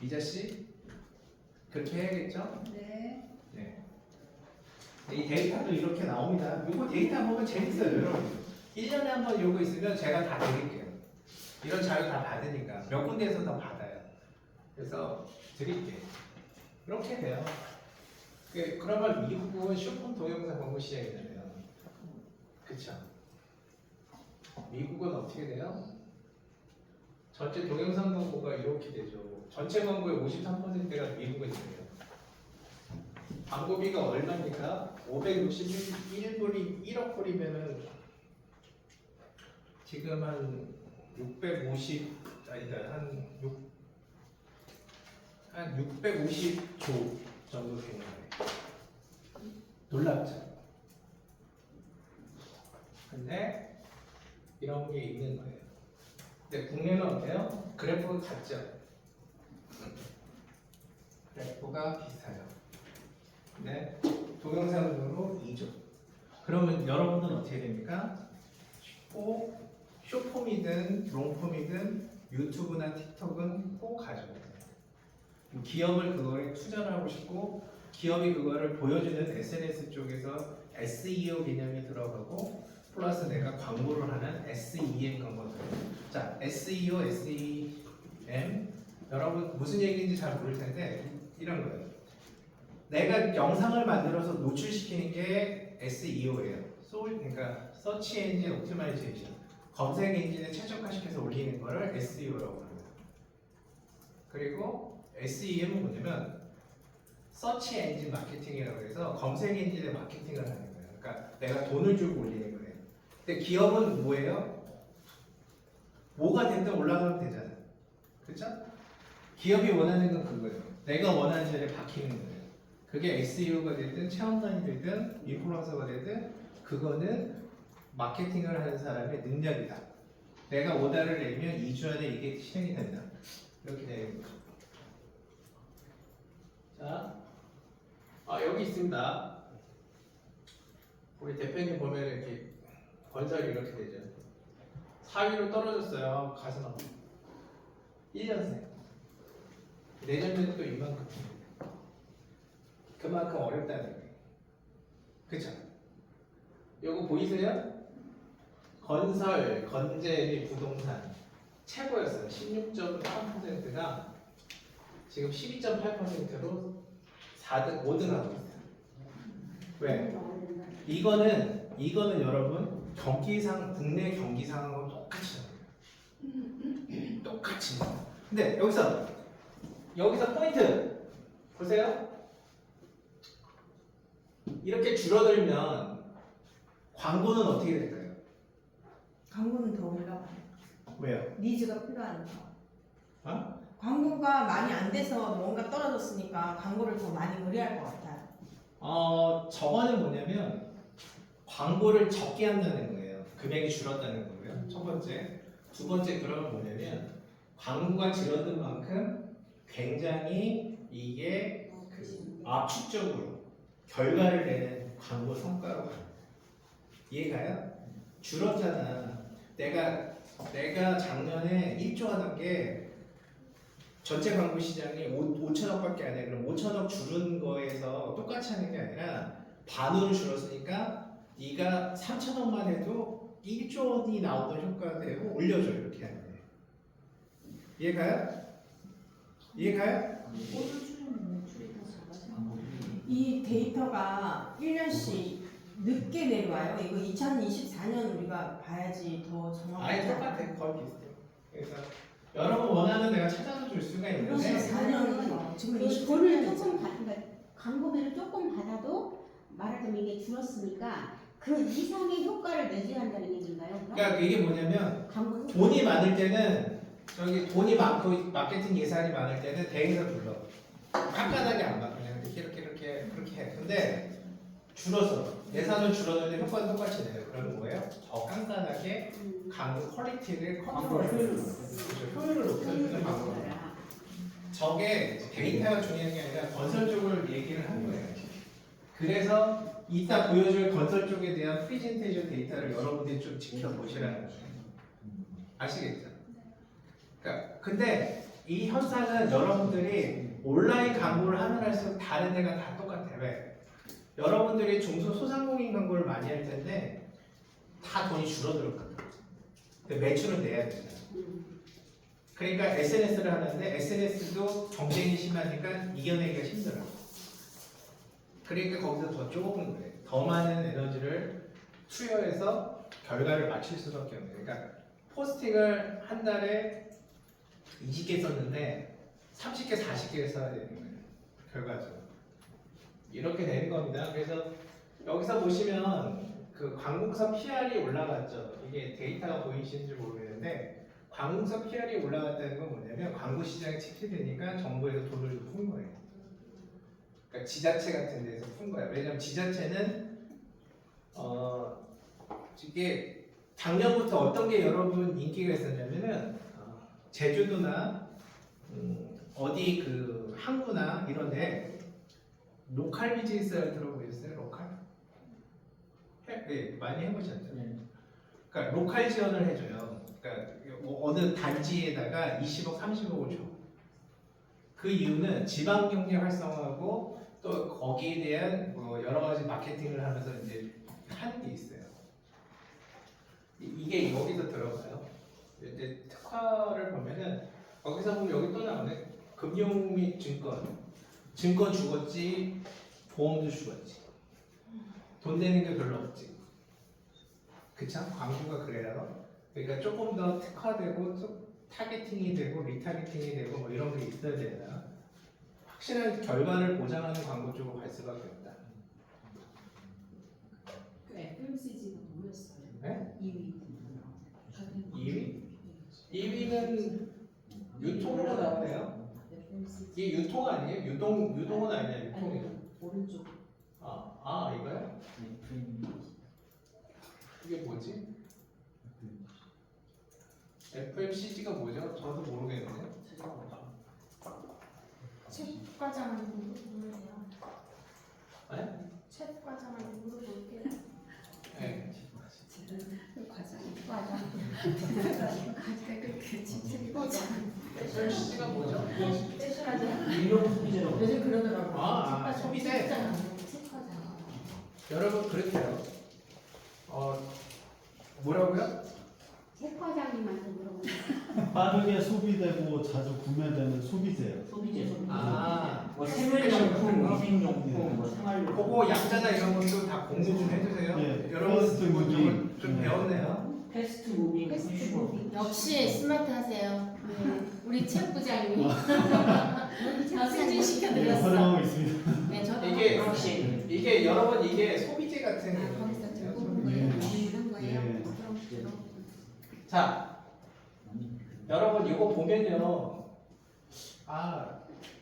[SPEAKER 1] 이자씨 그렇게 해야겠죠?
[SPEAKER 2] 네.
[SPEAKER 1] 네. 이 데이터도 이렇게 나옵니다. 이거 데이터 보면 재밌어요, 여러분. 1년에 한 번 요거 있으면 제가 다 드릴게요. 이런 자료 다 받으니까 몇 군데에서 다 받아요. 그래서 드릴게요. 이렇게 돼요. 그러면 미국은 쇼폼 동영상 광고 시장이잖아요. 그쵸? 미국은 어떻게 돼요? 전체 동영상 광고가 이렇게 되죠. 전체 광고의 53%가 미국에 돼요. 광고비가 얼마입니까? 561불이 1억 불이면은 지금 한 650 아니다 한 650조 정도 되는 거예요. 놀랍죠? 근데 이런 게 있는 거예요. 근데 국내는 어때요? 그래프가 같죠? 그래프가 비슷해요. 네, 동영상으로 2조. 그러면 여러분은 어떻게 됩니까? 쇼폼이든 롱폼이든 유튜브나 틱톡은 꼭 가져야 돼요. 기업을 그거에 투자를 하고 싶고 기업이 그거를 보여주는 SNS 쪽에서 SEO 개념이 들어가고 플러스 내가 광고를 하는 SEM 광고들. 자, SEO, SEM 여러분 무슨 얘기인지 잘 모를 텐데 이런 거예요. 내가 영상을 만들어서 노출시키는 게 SEO예요. 그러니까 Search Engine Optimization. 검색 엔진에 최적화시켜서 올리는 거를 SEO라고 합니다. 그리고 SEM은 뭐냐면 Search Engine Marketing이라고 해서 검색 엔진의 마케팅을 하는 거예요. 그러니까 내가 돈을 주고 올리는 거예요. 근데 기업은 뭐예요? 뭐가 됐든 올라가면 되잖아요. 그렇죠? 기업이 원하는 건 그거예요. 내가 원하는 자리에 박히는 거예요. 그게 SEO가 되든 체험단이 되든 인플루언서가 되든 그거는 마케팅을 하는 사람의 능력이다. 내가 오다를 내면 2주 안에 이게 실행이 된다. 이렇게 되는 거죠. 자, 여기 있습니다. 우리 대표님 보면 이렇게 건설이 이렇게 되죠. 4위로 떨어졌어요. 가슴 아파. 1년생. 내년에는 또 이만큼. 그만큼 어렵다는 거예요. 그쵸? 요거 보이세요? 건설, 건재 및 부동산 최고였어요. 16.3%가 지금 12.8%로 4등, 5등 하고 있어요. 왜? 이거는 이거는 여러분 경기상 국내 경기 상황하고 똑같이 나와요. 똑같이. 근데 여기서 포인트 보세요. 이렇게 줄어들면 광고는 어떻게 될까요?
[SPEAKER 5] 광고는 더 올라가요.
[SPEAKER 1] 왜요?
[SPEAKER 5] 니즈가 필요하니까.
[SPEAKER 1] 어?
[SPEAKER 5] 광고가 많이 안 돼서 뭔가 떨어졌으니까 광고를 더 많이 의뢰할 것 같아요.
[SPEAKER 1] 저거는 뭐냐면 광고를 적게 한다는 거예요. 금액이 줄었다는 거고요. 첫 번째. 두 번째 그러면 뭐냐면 광고가 줄어든 만큼 굉장히 이게 그 압축적으로 결과를 내는 광고 성과로 가요. 이해가요? 줄었잖아. 내가 작년에 1조 하던 게 전체 광고 시장이 5천억밖에 안 해. 그럼 5천억 줄은 거에서 똑같이 하는 게 아니라 반으로 줄었으니까 네가 3천억만 해도 1조 원이 나오던 효과가 되고 올려줘 이렇게 하는 거예요. 이해가요? 이해가요?
[SPEAKER 2] 모든 출연은 매출이 더 작아지는
[SPEAKER 5] 이 데이터가 1년씩 늦게 내려와요. 이거 2024년 우리가 봐야지 더
[SPEAKER 1] 아예
[SPEAKER 5] 정확하지
[SPEAKER 1] 똑같아.
[SPEAKER 5] 않아요.
[SPEAKER 1] 거의 비슷해. 그래서 여러분 원하는 내가 찾아서 줄 수가
[SPEAKER 5] 그래서
[SPEAKER 1] 있는데
[SPEAKER 5] 4년 지금
[SPEAKER 4] 그 돈을
[SPEAKER 5] 24년
[SPEAKER 4] 조금 그러니까 광고비를 조금 받아도 말하자면 이게 줄었으니까 그 이상의 효과를 내줘야 한다는 얘기인가요? 그럼?
[SPEAKER 1] 그러니까 이게 뭐냐면
[SPEAKER 4] 광고 효과?
[SPEAKER 1] 돈이 많을 때는 저기 돈이 많고 마케팅 예산이 많을 때는 대행사 불러 깐깐하게 안 받고 그냥 이렇게 그렇게 해. 근데 줄어서 예산은 줄었는데 효과는 똑같이 내요. 그러면 뭐예요? 더 깐깐하게 광고 퀄리티를 컨트롤해요. 효율을 높여주는 방법. 저게 데이터가 중요한 게 아니라 건설 쪽을 얘기를 한 거예요. 그래서 이따 보여줄 건설 쪽에 대한 프리젠테이션 데이터를 여러분들이 좀 지켜보시라는 거예요. 아시겠죠? 그러니까 근데 이 현상은 여러분들이 온라인 광고를 하면 할수록 다른 데가 다 똑같아요. 왜? 여러분들이 중소소상공인 광고를 많이 할 텐데 다 돈이 줄어들었거든요. 근데 매출은 내야 되잖아요. 그러니까 SNS를 하는데 SNS도 경쟁이 심하니까 이겨내기가 힘들어요. 그러니까 거기서 더 좁은 거예요. 더 많은 에너지를 투여해서 결과를 맞출 수밖에 없는 거예요. 그러니까 포스팅을 한 달에 20개 썼는데 30개, 40개 써야 되는 거예요. 결과적으로. 이렇게 되는 겁니다. 그래서 여기서 보시면 그 광고사 PR이 올라갔죠. 이게 데이터가 보이시는지 모르겠는데 광고사 PR이 올라갔다는 건 뭐냐면 광고 시장이 침체되니까 정부에서 돈을 좀 푼 거예요. 그러니까 지자체 같은 데서 푼 거예요. 왜냐면 지자체는 이게 작년부터 어떤 게 여러분 인기가 있었냐면은 제주도나 어디 그 항구나 이런데 로컬 비즈니스를 들어보셨어요? 로컬? 네, 많이 해보셨죠? 그러니까 로컬 지원을 해줘요. 그러니까 뭐 어느 단지에다가 20억, 30억을 줘. 그 이유는 지방 경제 활성화하고 또 거기에 대한 뭐 여러 가지 마케팅을 하면서 이제 하는 게 있어요. 이게 여기서 들어가요. 이제 특화를 보면은 거기서 보면 여기 또 나오네. 금융 및 증권. 증권 죽었지, 보험도 죽었지. 돈 되는 게 별로 없지. 그쵸? 광고가 그래요. 그러니까 조금 더 특화되고 또 타겟팅이 되고 리타겟팅이 되고 뭐 이런 게 있어야 된다. 확실한 결과를 보장하는 광고 쪽으로 갈 수밖에 없다.
[SPEAKER 2] 그 FMCG가 뭐였어요?
[SPEAKER 1] 네?
[SPEAKER 2] 2위.
[SPEAKER 1] 2위? 2위는 유통으로 나오네요.
[SPEAKER 2] FMCG.
[SPEAKER 1] 이게 유통 아니에요? 유동은 아니냐? 유통이죠.
[SPEAKER 2] 오른쪽.
[SPEAKER 1] 이거요? 이게 뭐지? FMCG가 뭐죠? 저도 모르겠는데.
[SPEAKER 6] 책 과장한테 물어볼게요.
[SPEAKER 1] 네?
[SPEAKER 6] 책 과장한테 물어볼게요.
[SPEAKER 1] 네. FMCG가 뭐죠?
[SPEAKER 2] 요즘 그러더라고요.
[SPEAKER 1] 소비세. 여러분 그렇게요. 뭐라고요?
[SPEAKER 4] 책 과장님한테 물어보면
[SPEAKER 3] 빠르게 소비되고 자주 구매되는 소비재요.
[SPEAKER 7] 소비재.
[SPEAKER 1] 아,
[SPEAKER 7] 뭐 생활용품, 위생용품, 뭐 생활용품.
[SPEAKER 1] 그거 양자나 이런 것도 다 공유 좀 해주세요.
[SPEAKER 3] 예,
[SPEAKER 1] 여러분
[SPEAKER 3] 패스트
[SPEAKER 1] 이거
[SPEAKER 3] 무빙.
[SPEAKER 1] 좀
[SPEAKER 3] 예.
[SPEAKER 1] 배웠네요.
[SPEAKER 7] 패스트 무빙,
[SPEAKER 4] 패스트
[SPEAKER 7] 슈거.
[SPEAKER 4] 무빙.
[SPEAKER 2] 역시 스마트하세요. 우리 책 부장님.
[SPEAKER 4] 여기
[SPEAKER 2] 저 승진
[SPEAKER 3] 예,
[SPEAKER 2] 시켜드렸어.
[SPEAKER 3] 활용하고 있습니다.
[SPEAKER 2] 네, 저도
[SPEAKER 1] 이게
[SPEAKER 7] 확실히.
[SPEAKER 1] 이게 여러분 이게 소비재 같은
[SPEAKER 2] 아, 거기서 들고 온
[SPEAKER 3] 예.
[SPEAKER 2] 거예요. 한 거예요.
[SPEAKER 3] 예.
[SPEAKER 1] 자, 여러분 이거 보면요.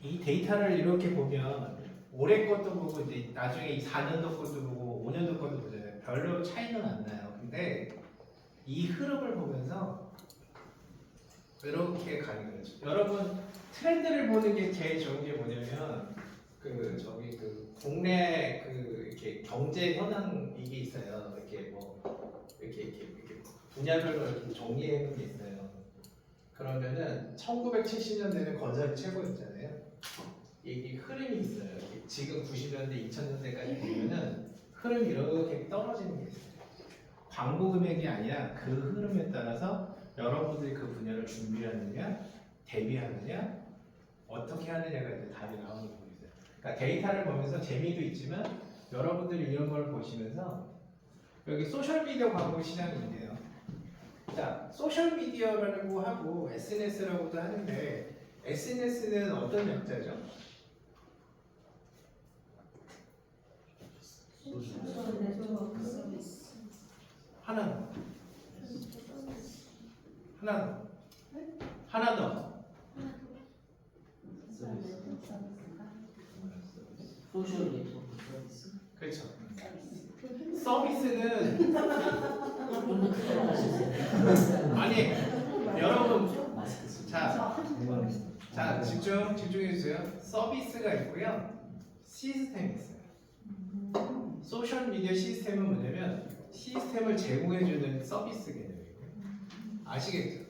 [SPEAKER 1] 이 데이터를 이렇게 보면 올해 것도 보고 이제 나중에 4년도 것도 보고 5년도 것도 보잖아요. 별로 차이는 안 나요. 근데 이 흐름을 보면서 이렇게 가는 거죠. 여러분 트렌드를 보는 게 제일 좋은 게 뭐냐면 그 국내 이렇게 경제 현황 이게 있어요. 이렇게 뭐 이렇게 분야별로 이렇게 정리해 놓은 게 있어요. 그러면은 1970년대는 건설이 최고였잖아요. 이게 흐름이 있어요. 이게 지금 90년대, 2000년대까지 보면은 흐름이 이렇게 떨어지는 게 있어요. 광고 금액이 아니라 그 흐름에 따라서 여러분들이 그 분야를 준비하느냐, 대비하느냐, 어떻게 하느냐가 이제 답이 나오는 부분이죠. 그러니까 데이터를 보면서 재미도 있지만 여러분들이 이런 걸 보시면서 여기 소셜미디어 광고 시장이 있네요. 자, 소셜미디어라고 하고 SNS라고도 하는데 SNS는 어떤 약자죠? 하나 더. 하나 더.
[SPEAKER 7] 소셜 네트워크 서비스.
[SPEAKER 1] 그렇죠. 서비스는
[SPEAKER 7] 좀더 크게 말하시세요.
[SPEAKER 1] 아니 여러분
[SPEAKER 7] 마스크 쓰고.
[SPEAKER 1] 자 집중해 주세요. 서비스가 있고요. 시스템이 있어요. 소셜 미디어 시스템은 뭐냐면 시스템을 제공해 주는 서비스 개념이고요. 아시겠죠?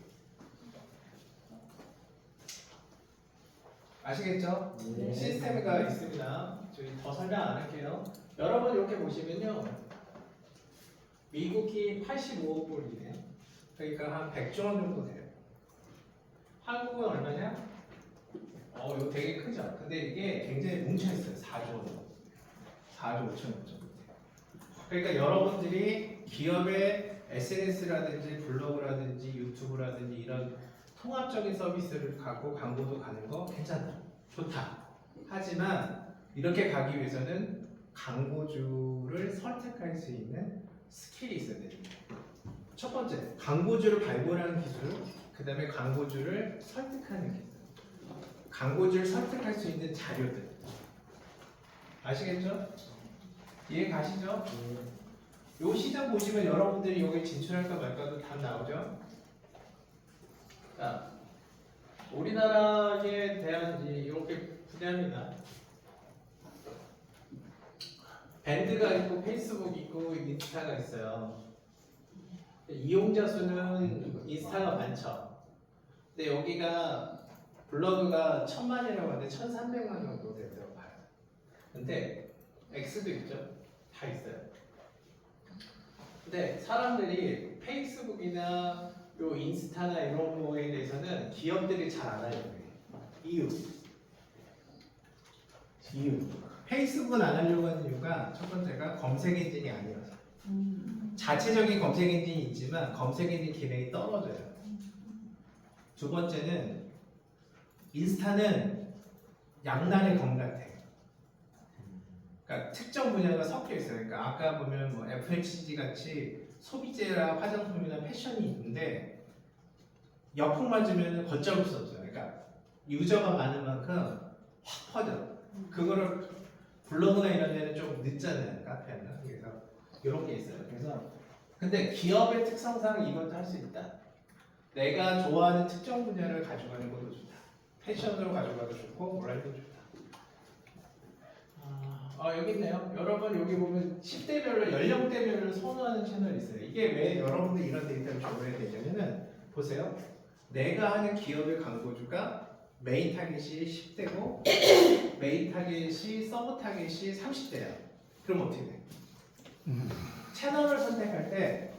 [SPEAKER 1] 아시겠죠?
[SPEAKER 7] 네.
[SPEAKER 1] 시스템가 있습니다. 저희 더 설명 안 할게요. 여러분 이렇게 보시면요. 미국이 85억 불이네요. 그러니까 한 100조 원 정도 돼요. 한국은 얼마냐? 이거 되게 크죠? 근데 이게 굉장히 뭉쳐있어요. 4조 원. 4조 5천 원 정도 돼요. 그러니까 여러분들이 기업의 SNS라든지 블로그라든지 유튜브라든지 이런 통합적인 서비스를 갖고 광고도 가는 거 괜찮다. 좋다. 하지만 이렇게 가기 위해서는 광고주를 설득할 수 있는 스킬이 있어야 됩니다. 첫 번째, 광고주를 발굴하는 기술, 그 다음에 광고주를 설득하는 기술. 광고주를 설득할 수 있는 자료들. 아시겠죠? 이해 가시죠? 요 시장 보시면 여러분들이 여기 진출할까 말까도 다 나오죠? 자, 우리나라에 대한 이렇게 분야입니다. 밴드가 있고 페이스북 있고 인스타가 있어요. 이용자 수는 인스타가 많죠. 근데 여기가 블로그가 1000만이라고 하는데 1300만 정도 되더라고 봐요. 근데 X도 있죠. 다 있어요. 근데 사람들이 페이스북이나 요 인스타나 이런 거에 대해서는 기업들이 잘 알아요. 이유. 페이스북은 안 하려고 하는 이유가 첫 번째가 검색 엔진이 아니라서. 자체적인 검색 엔진이 있지만 검색 엔진 기능이 떨어져요. 두 번째는 인스타는 양날의 검 같아요. 그러니까 특정 분야가 섞여 있어요. 그러니까 아까 보면 뭐 FMCG 같이 소비재나 화장품이나 패션이 있는데 역풍 맞으면 걷잡을 수 없어요. 그러니까 유저가 많은 만큼 확 퍼져. 그거를 블로그나 이런 데는 좀 늦잖아요. 카페나. 그래서 이런 게 있어요. 그래서 근데 기업의 특성상 이것도 할 수 있다. 내가 좋아하는 특정 분야를 가져가는 것도 좋다. 패션으로 가져가도 좋고 뭘 해도 좋다. 여기 있네요. 여러분 여기 보면 10대별로 연령대별로 선호하는 채널이 있어요. 이게 왜 여러분들 이런 데이터를 줘야 되냐면은 보세요. 내가 하는 기업의 광고주가 메인 타겟이 10대고 메인 타겟이 서브 타겟이 30대야. 그럼 어떻게 돼? 채널을 선택할 때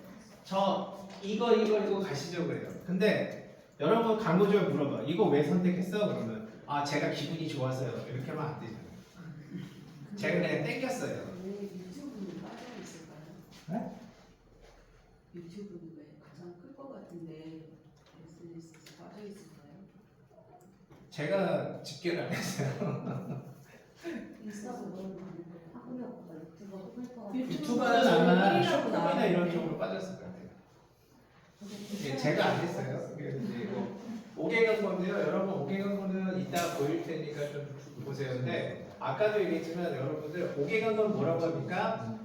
[SPEAKER 1] 저 이거 가시죠 그래요. 근데 여러분 광고주에 물어봐. 이거 왜 선택했어? 그러면 아 제가 기분이 좋아서요. 이렇게 하면 안 되잖아요. 제가 그냥 땡겼어요.
[SPEAKER 8] 왜 유튜브는 빠져 있을까요?
[SPEAKER 1] 네?
[SPEAKER 8] 유튜브는 왜 가장 클 것 같은데 SNS에서 빠져 있을까요?
[SPEAKER 1] 제가 집계를 안 했어요.
[SPEAKER 4] 인스타그램은 학원하고 유튜버 할것 같아.
[SPEAKER 1] 유튜브는 아마
[SPEAKER 5] 1위라고
[SPEAKER 1] 쇼폼이나
[SPEAKER 5] 나와요.
[SPEAKER 1] 이런 쪽으로 빠졌을 것 같아요. 예, 제가 안 했어요. 그래서 이제 이거 5개경 건데요. 여러분 5개경 거는 이따 보일 테니까 좀 보세요. 근데 아까도 얘기했지만 여러분들 5개경 건 뭐라고 합니까?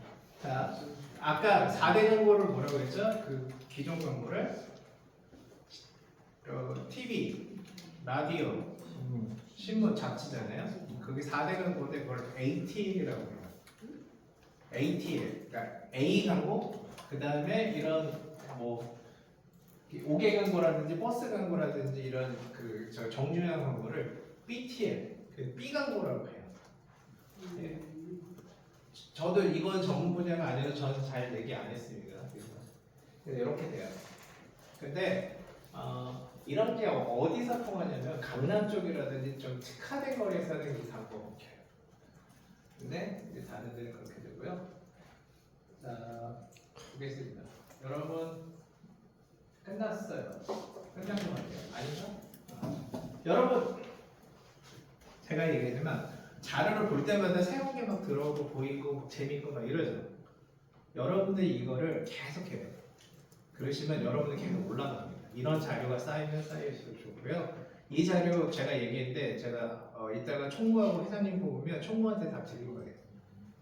[SPEAKER 1] 자, 아까 4대 광고를 뭐라고 했죠? 그 기존 광고를 TV, 라디오, 신문, 잡지잖아요. 그게 4대 광고인데 그걸 ATL이라고 해요. ATL. 그러니까 A 광고, 그 다음에 이런 뭐 5개 광고라든지 버스 광고라든지 이런 저 정류장 광고를 BTL, 그 B 광고라고 해요. 예. 저도 이건 전문 분야가 아니라서 저는 잘 얘기 안 했습니다. 그래서 이렇게 돼요. 근데 이런 게 어디서 통하냐면 강남 쪽이라든지 좀 특화된 거리에서는 이 광고가 먹혀요. 근데 이제 다른 데는 그렇게 되고요. 자, 보겠습니다. 여러분 끝났어요. 끝난 것 같아요. 아닌가? 여러분 제가 얘기했지만 자료를 볼 때마다 새로운 게 막 들어오고 보이고 막 재밌고 막 이러죠. 여러분들이 이거를 계속 해요. 그러시면 여러분들 계속 올라갑니다. 이런 자료가 쌓이면 쌓일수록 좋고요. 이 자료 제가 얘기했는데 제가 이따가 총무하고 회장님 보면 총무한테 다 드리고 가겠습니다.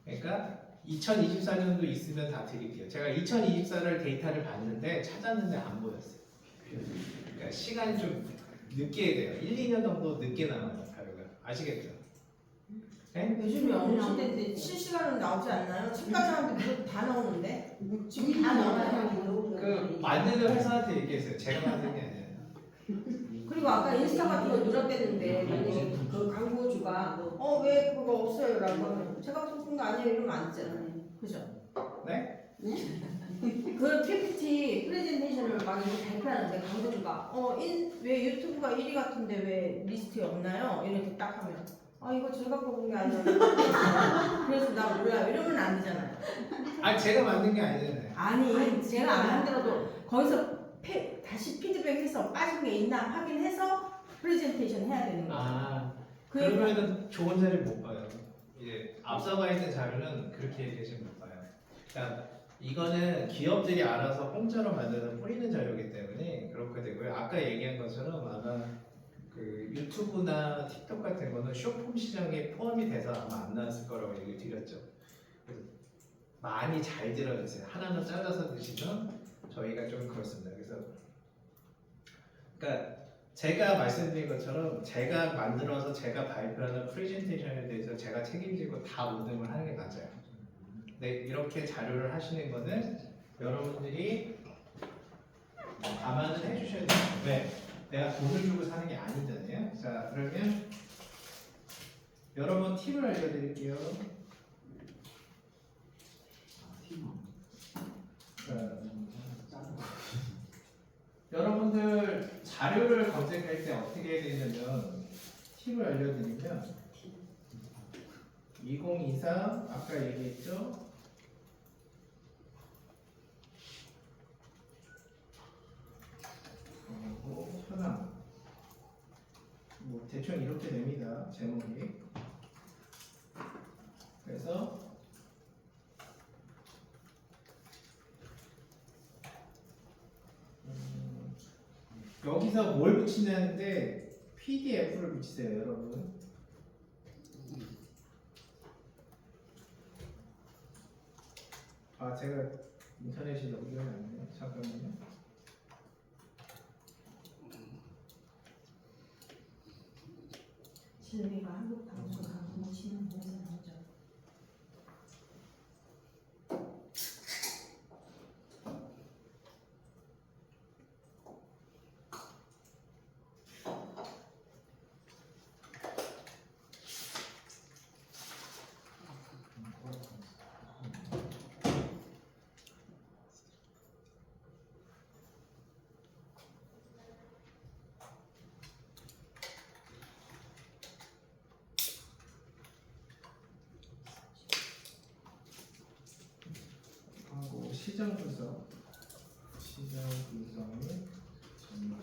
[SPEAKER 1] 그러니까 2024년도 있으면 다 드릴게요. 제가 2024를 데이터를 봤는데 찾았는데 안 보였어요. 그러니까 시간이 좀 늦게 돼요. 1, 2년 정도 늦게 나와요. 자료가. 아시겠죠? 네?
[SPEAKER 5] 요즘에 어느 시대인데 실시간으로 나오지 않나요? 책까지 하는데 무슨 다 나오는데?
[SPEAKER 4] 지금 다 나와요.
[SPEAKER 1] 그 만드는 회사한테 얘기했어요. 제가 만든 게 아니에요.
[SPEAKER 5] 그리고 아까 인스타 같은 거 누락됐는데 만약에 그 광고주가 왜 그거 없어요? 라고 하면 제가 썼던 거 아니에요? 이러면 안 되잖아요. 그죠?
[SPEAKER 1] 네?
[SPEAKER 5] 그 PPT 프레젠테이션을 막 이렇게 발표하는데 광고주가 왜 유튜브가 1위 같은데 왜 리스트에 없나요? 이렇게 딱 하면 이거 제가 뽑은 게 아니라 그래서 나 몰라요. 이러면 안 되잖아요.
[SPEAKER 1] 아니 제가 만든 게 아니잖아요.
[SPEAKER 5] 아니 제가 안 만들어도 거기서 다시 피드백해서 빠진 게 있나 확인해서 프레젠테이션 해야 되는 거죠.
[SPEAKER 1] 아
[SPEAKER 5] 그 얘기가
[SPEAKER 1] 그러면은 좋은 자료 못 봐요. 이제 앞서가 있는 자료는 그렇게 얘기하시면 못 봐요. 그러니까 이거는 기업들이 알아서 공짜로 만들어서 뿌리는 자료이기 때문에 그렇게 되고요. 아까 얘기한 것처럼 아마 그 유튜브나 틱톡 같은 거는 쇼폼 시장에 포함이 돼서 아마 안 나왔을 거라고 얘기 드렸죠. 그래서 많이 잘 들어주세요. 하나는 잘라서 드시면 저희가 좀 그렇습니다. 그러니까 제가 말씀드린 것처럼 제가 만들어서 제가 발표하는 프레젠테이션에 대해서 제가 책임지고 다 모듬을 하는 게 맞아요. 네, 이렇게 자료를 하시는 거는 여러분들이 감안을 해주셔야 돼요. 왜? 내가 돈을 주고 사는 게 아니잖아요. 자, 그러면 여러분 팁을 알려드릴게요. 여러분들 자료를 검색할 때 어떻게 해야 되냐면 팁을 알려드리면 2024 아까 얘기했죠? 그리고 현황 뭐 대충 이렇게 됩니다. 제목이. 그래서 여기서 뭘 붙이냐는데 PDF를 붙이세요, 여러분. 아, 제가 인터넷이 연결이 안 돼요. 잠깐만요.
[SPEAKER 5] 진리가 한국 방송 강의 치는 회사 나오죠.
[SPEAKER 1] 시장 분석. 시장 분석의 전망.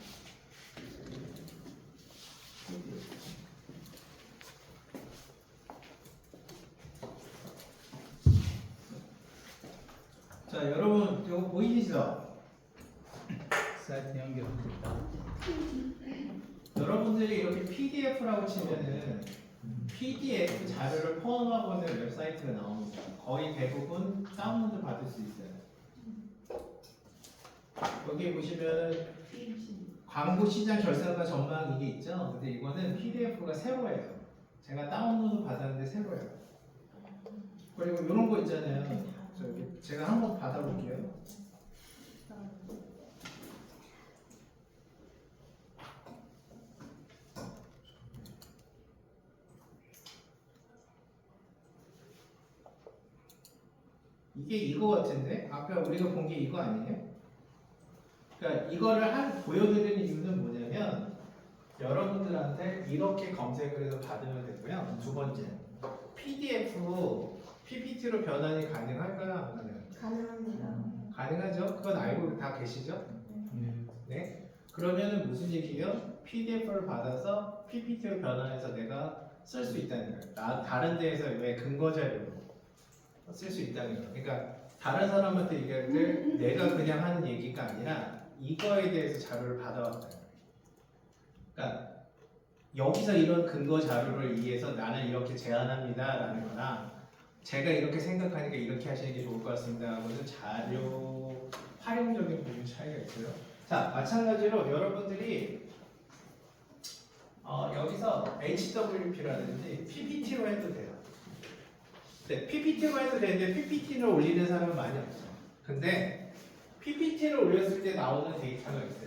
[SPEAKER 1] 자, 여러분 이거 보이시죠? 사이트 연결합니다. 여러분들이 이렇게 PDF라고 치면은 PDF 자료를 포함하고 있는 웹사이트가 나옵니다. 거의 대부분 다운로드 받을 수 있어요. 여기 보시면 광고 시장 결산과 전망 이게 있죠? 근데 이거는 PDF가 새로예요. 제가 다운로드 받았는데 새로예요. 그리고 이런 거 있잖아요. 저기 제가 한번 받아볼게요. 이게 이거 같은데? 아까 우리가 본 게 이거 아니에요? 그러니까 이거를 보여드리는 이유는 뭐냐면 여러분들한테 이렇게 검색을 해서 받으면 되고요. 두 번째, PDF, PPT로 변환이 가능할까요? 안 가능할까요?
[SPEAKER 6] 가능합니다.
[SPEAKER 1] 가능하죠? 그건 알고 다 계시죠? 네. 그러면은 무슨 얘기예요? PDF를 받아서 PPT로 변환해서 내가 쓸 수 있다는 거예요. 다른 데에서 왜 근거 자료로 쓸 수 있다는 거예요. 그러니까 다른 사람한테 얘기할 때 내가 그냥 하는 얘기가 아니라 이거에 대해서 자료를 받아왔다는 거예요. 그러니까 여기서 이런 근거 자료를 위해서 나는 이렇게 제안합니다라는 거랑 제가 이렇게 생각하니까 이렇게 하시는 게 좋을 것 같습니다 하고는 자료 활용적인 부분 차이가 있어요. 자, 마찬가지로 여러분들이 여기서 HWP라든지 PPT로 해도 돼요. 네, PPT로 해도 되는데 PPT를 올리는 사람은 많이 없어요. 근데 PPT를 올렸을 때 나오는 데이터가 있어요.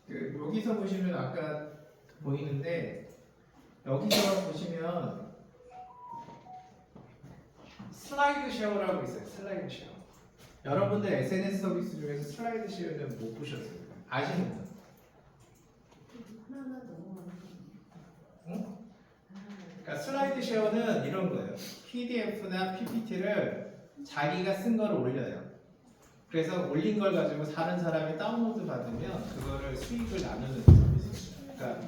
[SPEAKER 1] 여기서 보시면 아까 보이는데 여기서 보시면 슬라이드 쉐어라고 있어요. 슬라이드 쉐어. 여러분들 SNS 서비스 중에서 슬라이드 쉐어는 못 보셨어요. 아시는 분? 응? 그러니까 슬라이드 쉐어는 이런 거예요. PDF나 PPT를 자기가 쓴 걸 올려요. 그래서 올린 걸 가지고 다른 사람이 다운로드 받으면 그거를 수익을 나누는 서비스입니다. 그러니까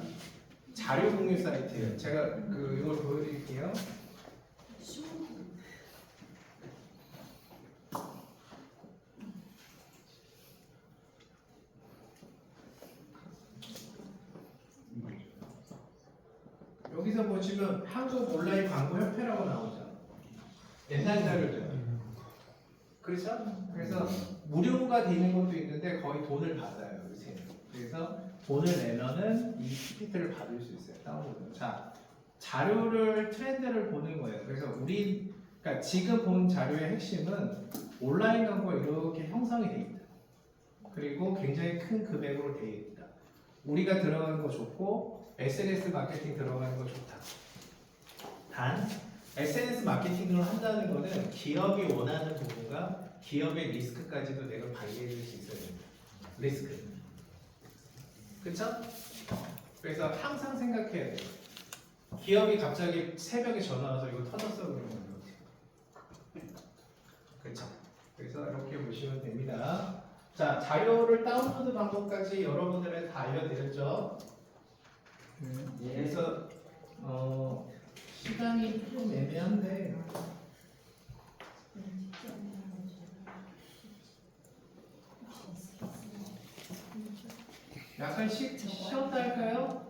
[SPEAKER 1] 자료 공유 사이트예요. 제가 이걸 보여드릴게요. 여기서 보시면 한국 온라인 광고 협회라고 나오죠. 옛날 자료죠. 그렇죠? 그래서 무료가 되는 것도 있는데 거의 돈을 받아요, 요새. 그래서 돈을 내면은 이 PPT를 받을 수 있어요, 다운로드. 자, 자료를 트렌드를 보는 거예요. 그래서 그러니까 지금 본 자료의 핵심은 온라인 광고가 이렇게 형성이 돼 있다. 그리고 굉장히 큰 금액으로 돼 있다. 우리가 들어가는 거 좋고 SNS 마케팅 들어가는 거 좋다. 단 SNS 마케팅을 한다는 거는 기업이 원하는 부분과 기업의 리스크까지도 내가 관리해 줄 수 있어야 됩니다. 리스크. 그렇죠? 그래서 항상 생각해야 돼요. 기업이 갑자기 새벽에 전화 와서 이거 터졌어 그러면 어떻게? 그렇죠? 그래서 이렇게 보시면 됩니다. 자, 자료를 다운로드 방법까지 여러분들한테 다 알려드렸죠? 그래서 시간이 좀 애매한데 약간 쉬었다 할까요?